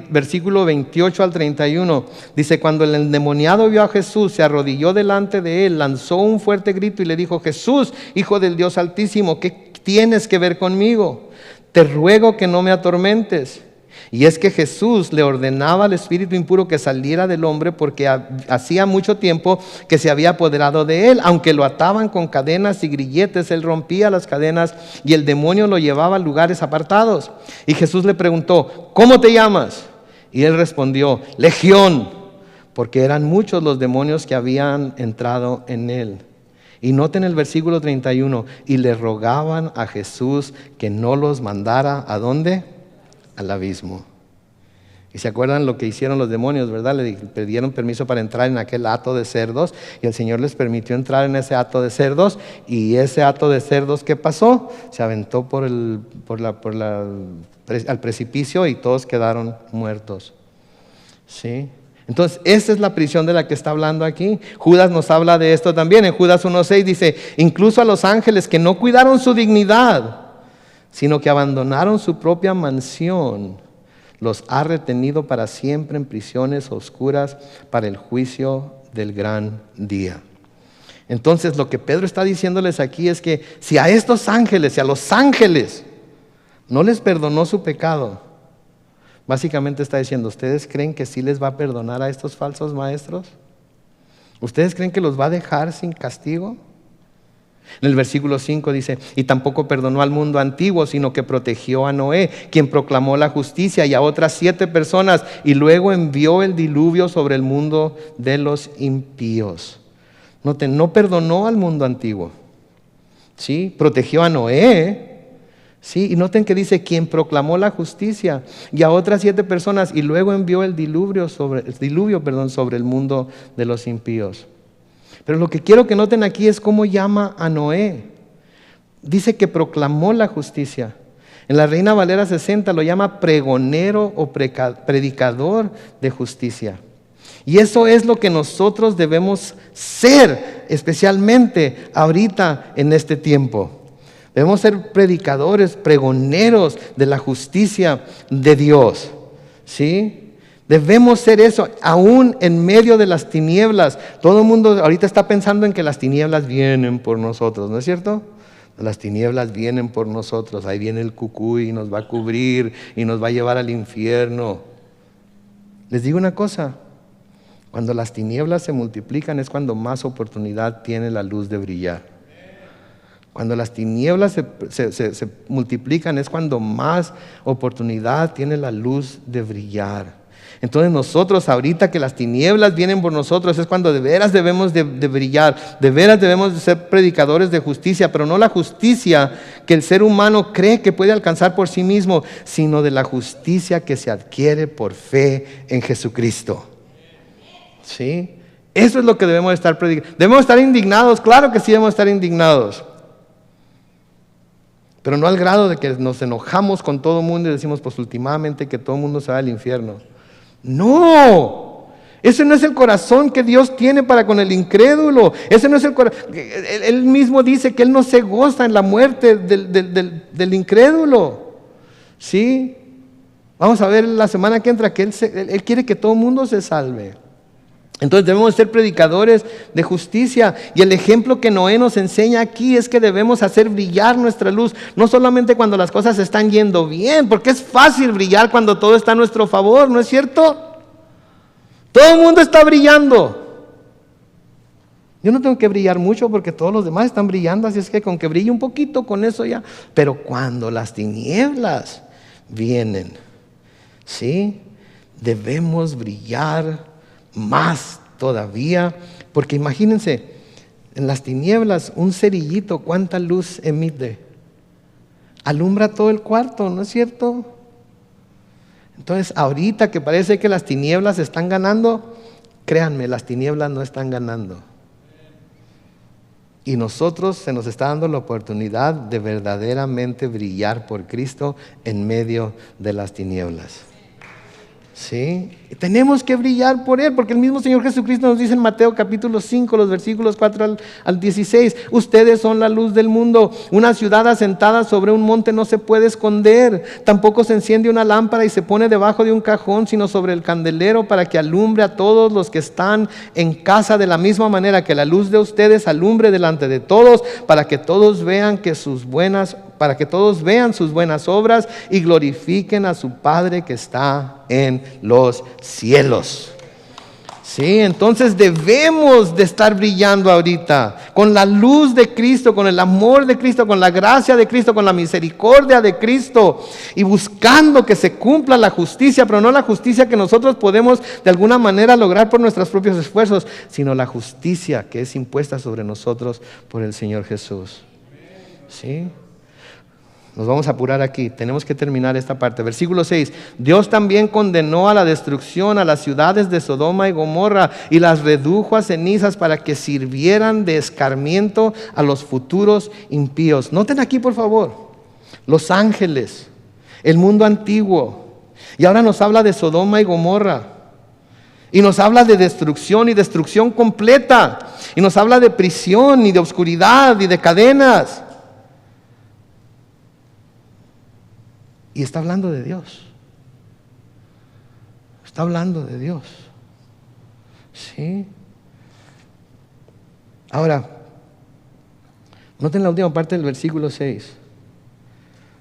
versículo 28 al 31, dice: cuando el endemoniado vio a Jesús, se arrodilló delante de él, lanzó un fuerte grito y le dijo: Jesús, Hijo del Dios Altísimo, ¿qué tienes que ver conmigo? Te ruego que no me atormentes. Y es que Jesús le ordenaba al espíritu impuro que saliera del hombre porque hacía mucho tiempo que se había apoderado de él. Aunque lo ataban con cadenas y grilletes, él rompía las cadenas y el demonio lo llevaba a lugares apartados. Y Jesús le preguntó: ¿cómo te llamas? Y él respondió: Legión, porque eran muchos los demonios que habían entrado en él. Y noten el versículo 31, y le rogaban a Jesús que no los mandara, ¿a dónde? Al abismo. Y se acuerdan lo que hicieron los demonios, ¿verdad? Le pidieron permiso para entrar en aquel hato de cerdos y el Señor les permitió entrar en ese hato de cerdos. Y ese hato de cerdos, ¿qué pasó? Se aventó al precipicio y todos quedaron muertos. ¿Sí? Entonces, esa es la prisión de la que está hablando aquí. Judas nos habla de esto también. En Judas 1:6 dice: incluso a los ángeles que no cuidaron su dignidad, sino que abandonaron su propia mansión, los ha retenido para siempre en prisiones oscuras para el juicio del gran día. Entonces lo que Pedro está diciéndoles aquí es que si a estos ángeles, si a los ángeles no les perdonó su pecado, básicamente está diciendo, ¿ustedes creen que sí les va a perdonar a estos falsos maestros? ¿Ustedes creen que los va a dejar sin castigo? En el versículo 5 dice, y tampoco perdonó al mundo antiguo, sino que protegió a Noé, quien proclamó la justicia, y a otras 7 personas, y luego envió el diluvio sobre el mundo de los impíos. Noten, no perdonó al mundo antiguo, ¿sí? Protegió a Noé, ¿sí? Y noten que dice, quien proclamó la justicia, y a otras 7 personas, y luego envió el diluvio sobre el mundo de los impíos. Pero lo que quiero que noten aquí es cómo llama a Noé. Dice que proclamó la justicia. En la Reina Valera 60 lo llama pregonero o predicador de justicia. Y eso es lo que nosotros debemos ser, especialmente ahorita en este tiempo. Debemos ser predicadores, pregoneros de la justicia de Dios, ¿sí? Debemos ser eso, aún en medio de las tinieblas. Todo el mundo ahorita está pensando en que las tinieblas vienen por nosotros, ¿no es cierto? Las tinieblas vienen por nosotros. Ahí viene el cucuy y nos va a cubrir y nos va a llevar al infierno. Les digo una cosa, cuando las tinieblas se multiplican es cuando más oportunidad tiene la luz de brillar. Cuando las tinieblas se multiplican es cuando más oportunidad tiene la luz de brillar. Entonces nosotros ahorita que las tinieblas vienen por nosotros es cuando de veras debemos de brillar, de veras debemos de ser predicadores de justicia, pero no la justicia que el ser humano cree que puede alcanzar por sí mismo, sino de la justicia que se adquiere por fe en Jesucristo. ¿Sí? Eso es lo que debemos estar predicando. Debemos estar indignados, claro que sí debemos estar indignados, pero no al grado de que nos enojamos con todo el mundo y decimos pues últimamente que todo el mundo se va al infierno. No, ese no es el corazón que Dios tiene para con el incrédulo. Ese no es el corazón. Él mismo dice que Él no se goza en la muerte del incrédulo. ¿Sí? Vamos a ver la semana que entra que Él quiere que todo el mundo se salve. Entonces debemos ser predicadores de justicia. Y el ejemplo que Noé nos enseña aquí es que debemos hacer brillar nuestra luz, no solamente cuando las cosas están yendo bien, porque es fácil brillar cuando todo está a nuestro favor, ¿no es cierto? Todo el mundo está brillando. Yo no tengo que brillar mucho porque todos los demás están brillando, así es que con que brille un poquito, con eso ya. Pero cuando las tinieblas vienen, ¿sí? Debemos brillar más todavía, porque imagínense, en las tinieblas un cerillito, ¿cuánta luz emite? Alumbra todo el cuarto, ¿no es cierto? Entonces, ahorita que parece que las tinieblas están ganando, créanme, las tinieblas no están ganando. Y nosotros se nos está dando la oportunidad de verdaderamente brillar por Cristo en medio de las tinieblas. ¿Sí? Tenemos que brillar por Él, porque el mismo Señor Jesucristo nos dice en Mateo capítulo 5, los versículos 4 al 16, ustedes son la luz del mundo. Una ciudad asentada sobre un monte no se puede esconder, tampoco se enciende una lámpara y se pone debajo de un cajón, sino sobre el candelero para que alumbre a todos los que están en casa, de la misma manera que la luz de ustedes alumbre delante de todos, para que todos vean sus buenas obras y glorifiquen a su Padre que está en los cielos. Sí, entonces debemos de estar brillando ahorita con la luz de Cristo, con el amor de Cristo, con la gracia de Cristo, con la misericordia de Cristo, y buscando que se cumpla la justicia, pero no la justicia que nosotros podemos de alguna manera lograr por nuestros propios esfuerzos, sino la justicia que es impuesta sobre nosotros por el Señor Jesús. ¿Sí? Nos vamos a apurar aquí, tenemos que terminar esta parte. Versículo 6, Dios también condenó a la destrucción a las ciudades de Sodoma y Gomorra y las redujo a cenizas para que sirvieran de escarmiento a los futuros impíos. Noten aquí por favor, los ángeles, el mundo antiguo, y ahora nos habla de Sodoma y Gomorra. Y nos habla de destrucción y destrucción completa. Y nos habla de prisión y de oscuridad y de cadenas. Y está hablando de Dios. Está hablando de Dios. ¿Sí? Ahora, Noten la última parte del versículo 6.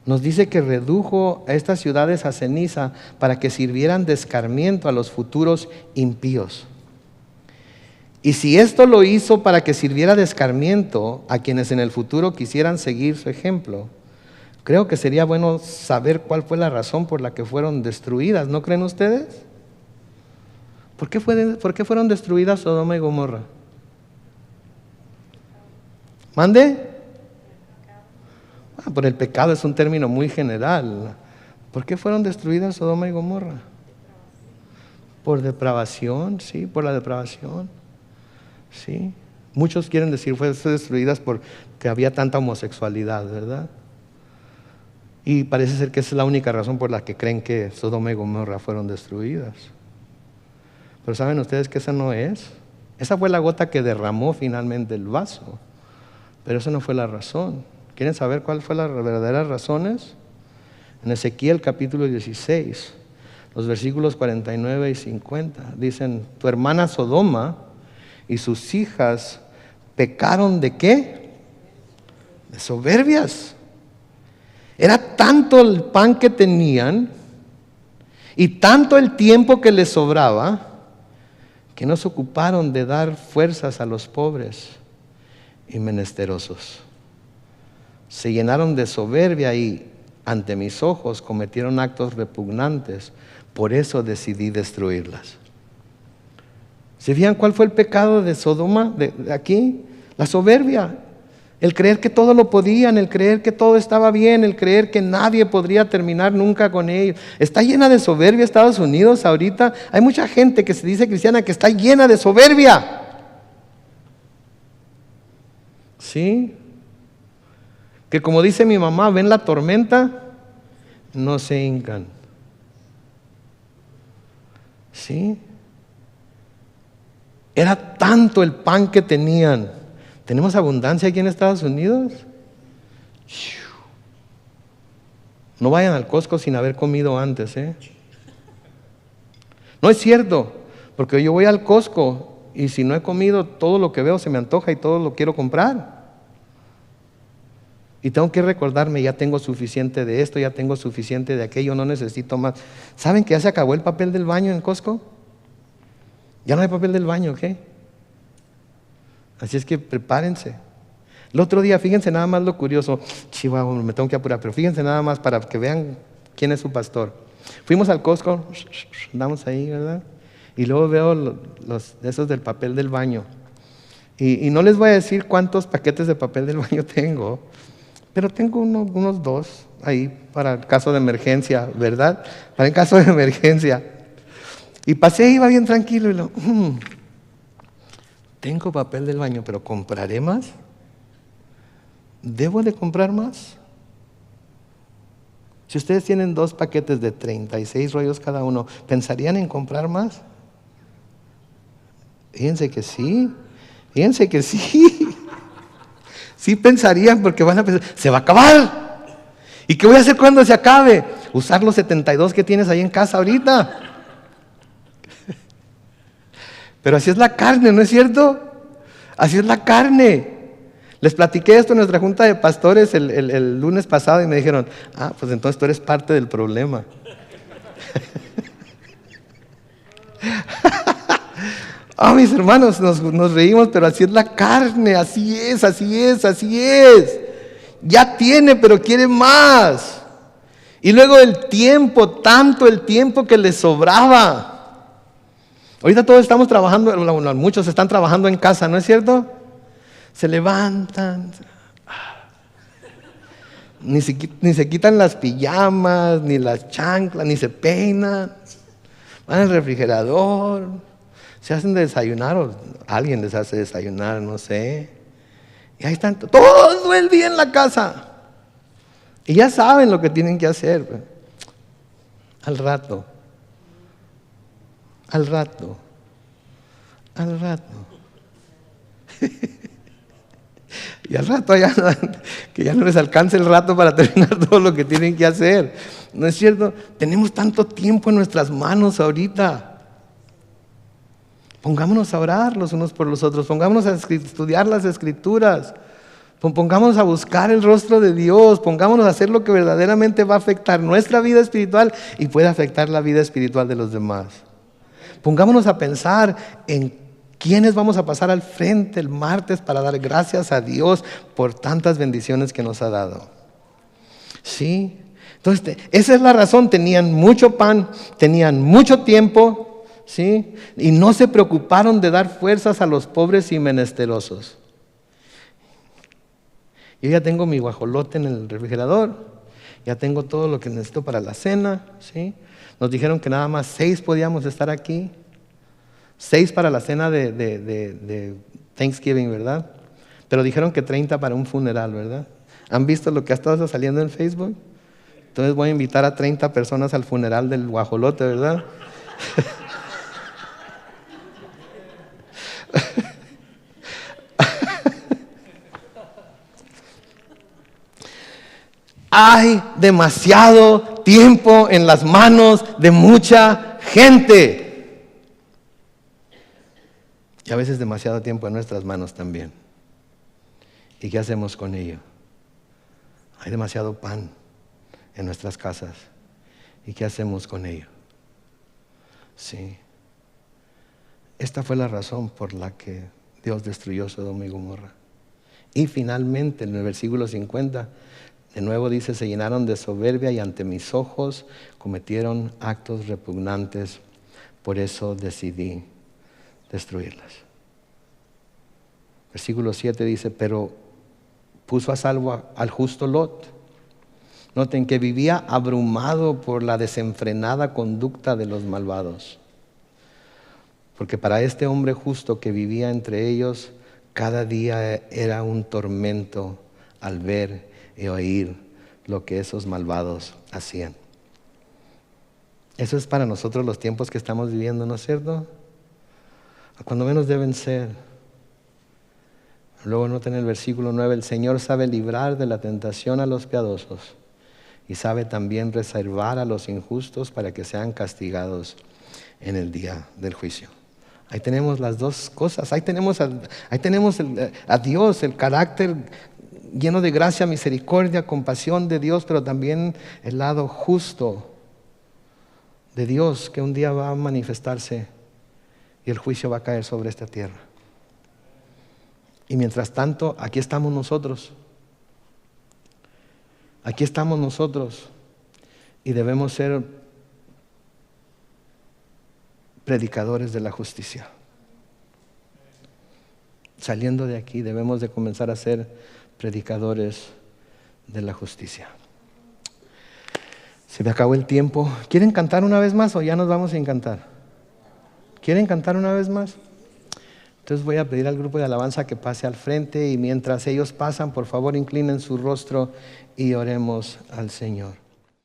Nos dice que redujo a estas ciudades a ceniza para que sirvieran de escarmiento a los futuros impíos. Y si esto lo hizo para que sirviera de escarmiento a quienes en el futuro quisieran seguir su ejemplo, creo que sería bueno saber cuál fue la razón por la que fueron destruidas. ¿No creen ustedes? ¿Por qué fueron destruidas Sodoma y Gomorra? ¿Mande? Por el pecado es un término muy general. ¿Por qué fueron destruidas Sodoma y Gomorra? Por depravación, sí, por la depravación. Sí. Muchos quieren decir fueron destruidas porque había tanta homosexualidad, ¿verdad? Y parece ser que esa es la única razón por la que creen que Sodoma y Gomorra fueron destruidas. Pero ¿saben ustedes que esa no es? Esa fue la gota que derramó finalmente el vaso. Pero esa no fue la razón. ¿Quieren saber cuál fue las verdaderas razones? En Ezequiel capítulo 16, los versículos 49 y 50, dicen: tu hermana Sodoma y sus hijas pecaron ¿de qué? De soberbias. Era tanto el pan que tenían y tanto el tiempo que les sobraba que no se ocuparon de dar fuerzas a los pobres y menesterosos. Se llenaron de soberbia y ante mis ojos cometieron actos repugnantes. Por eso decidí destruirlas. ¿Se fijan cuál fue el pecado de Sodoma de aquí? La soberbia. El creer que todo lo podían, el creer que todo estaba bien, el creer que nadie podría terminar nunca con ellos. Está llena de soberbia Estados Unidos ahorita. Hay mucha gente que se dice cristiana que está llena de soberbia. ¿Sí? Que como dice mi mamá, ven la tormenta, no se hincan. ¿Sí? Era tanto el pan que tenían. ¿Tenemos abundancia aquí en Estados Unidos? No vayan al Costco sin haber comido antes, ¿eh? No es cierto, porque yo voy al Costco y si no he comido, todo lo que veo se me antoja y todo lo quiero comprar. Y tengo que recordarme, ya tengo suficiente de esto, ya tengo suficiente de aquello, no necesito más. ¿Saben que ya se acabó el papel del baño en Costco? Ya no hay papel del baño, ¿ok? Así es que prepárense. El otro día, fíjense nada más lo curioso. Chihuahua, me tengo que apurar, pero fíjense nada más para que vean quién es su pastor. Fuimos al Costco, andamos ahí, ¿verdad? Y luego veo esos del papel del baño. Y no les voy a decir cuántos paquetes de papel del baño tengo, pero tengo unos 2 ahí para el caso de emergencia, ¿verdad? Para el caso de emergencia. Y pasé, iba bien tranquilo y tengo papel del baño, pero ¿compraré más? ¿Debo de comprar más? Si ustedes tienen 2 paquetes de 36 rollos cada uno, ¿pensarían en comprar más? Fíjense que sí. Fíjense que sí. Sí pensarían, porque van a pensar, se va a acabar. ¿Y qué voy a hacer cuando se acabe? Usar los 72 que tienes ahí en casa ahorita. Pero así es la carne, ¿no es cierto? Así es la carne. Les platiqué esto en nuestra junta de pastores el lunes pasado y me dijeron, pues entonces tú eres parte del problema. Mis hermanos, nos reímos, pero así es la carne, así es, así es, así es. Ya tiene, pero quiere más. Y luego el tiempo, tanto el tiempo que le sobraba. Ahorita todos estamos trabajando, muchos están trabajando en casa, ¿no es cierto? Se levantan, ni se quitan las pijamas, ni las chanclas, ni se peinan, van al refrigerador, se hacen desayunar o alguien les hace desayunar, no sé. Y ahí están todo el día en la casa. Y ya saben lo que tienen que hacer. Al rato. Y al rato que ya no les alcance el rato para terminar todo lo que tienen que hacer. ¿No es cierto? Tenemos tanto tiempo en nuestras manos ahorita. Pongámonos a orar los unos por los otros. Pongámonos a estudiar las Escrituras. Pongámonos a buscar el rostro de Dios, pongámonos a hacer lo que verdaderamente va a afectar nuestra vida espiritual y puede afectar la vida espiritual de los demás. Pongámonos a pensar en quiénes vamos a pasar al frente el martes para dar gracias a Dios por tantas bendiciones que nos ha dado. ¿Sí? Entonces, esa es la razón. Tenían mucho pan, tenían mucho tiempo, ¿sí? Y no se preocuparon de dar fuerzas a los pobres y menesterosos. Yo ya tengo mi guajolote en el refrigerador, ya tengo todo lo que necesito para la cena, ¿sí? Nos dijeron que nada más 6 podíamos estar aquí, 6 para la cena de Thanksgiving, ¿verdad? Pero dijeron que 30 para un funeral, ¿verdad? ¿Han visto lo que ha estado saliendo en Facebook? Entonces voy a invitar a 30 personas al funeral del guajolote, ¿verdad? Hay demasiado tiempo en las manos de mucha gente. Y a veces demasiado tiempo en nuestras manos también. ¿Y qué hacemos con ello? Hay demasiado pan en nuestras casas. ¿Y qué hacemos con ello? Sí. Esta fue la razón por la que Dios destruyó Sodoma y Gomorra. Y finalmente, en el versículo 50, de nuevo dice: se llenaron de soberbia y ante mis ojos cometieron actos repugnantes, por eso decidí destruirlas. Versículo 7 dice: pero puso a salvo al justo Lot. Noten que vivía abrumado por la desenfrenada conducta de los malvados. Porque para este hombre justo que vivía entre ellos, cada día era un tormento al ver y oír lo que esos malvados hacían. Eso es para nosotros los tiempos que estamos viviendo, ¿no es cierto? Cuando menos deben ser. Luego noten el versículo 9: el Señor sabe librar de la tentación a los piadosos y sabe también reservar a los injustos para que sean castigados en el día del juicio. Ahí tenemos las dos cosas. Ahí tenemos a Dios, el carácter lleno de gracia, misericordia, compasión de Dios, pero también el lado justo de Dios que un día va a manifestarse y el juicio va a caer sobre esta tierra. Y mientras tanto, aquí estamos nosotros. Aquí estamos nosotros y debemos ser predicadores de la justicia. Saliendo de aquí debemos de comenzar a ser predicadores de la justicia. Se me acabó el tiempo. ¿Quieren cantar una vez más o ya nos vamos sin cantar? ¿Quieren cantar una vez más? Entonces voy a pedir al grupo de alabanza que pase al frente y mientras ellos pasan, por favor inclinen su rostro y oremos al Señor.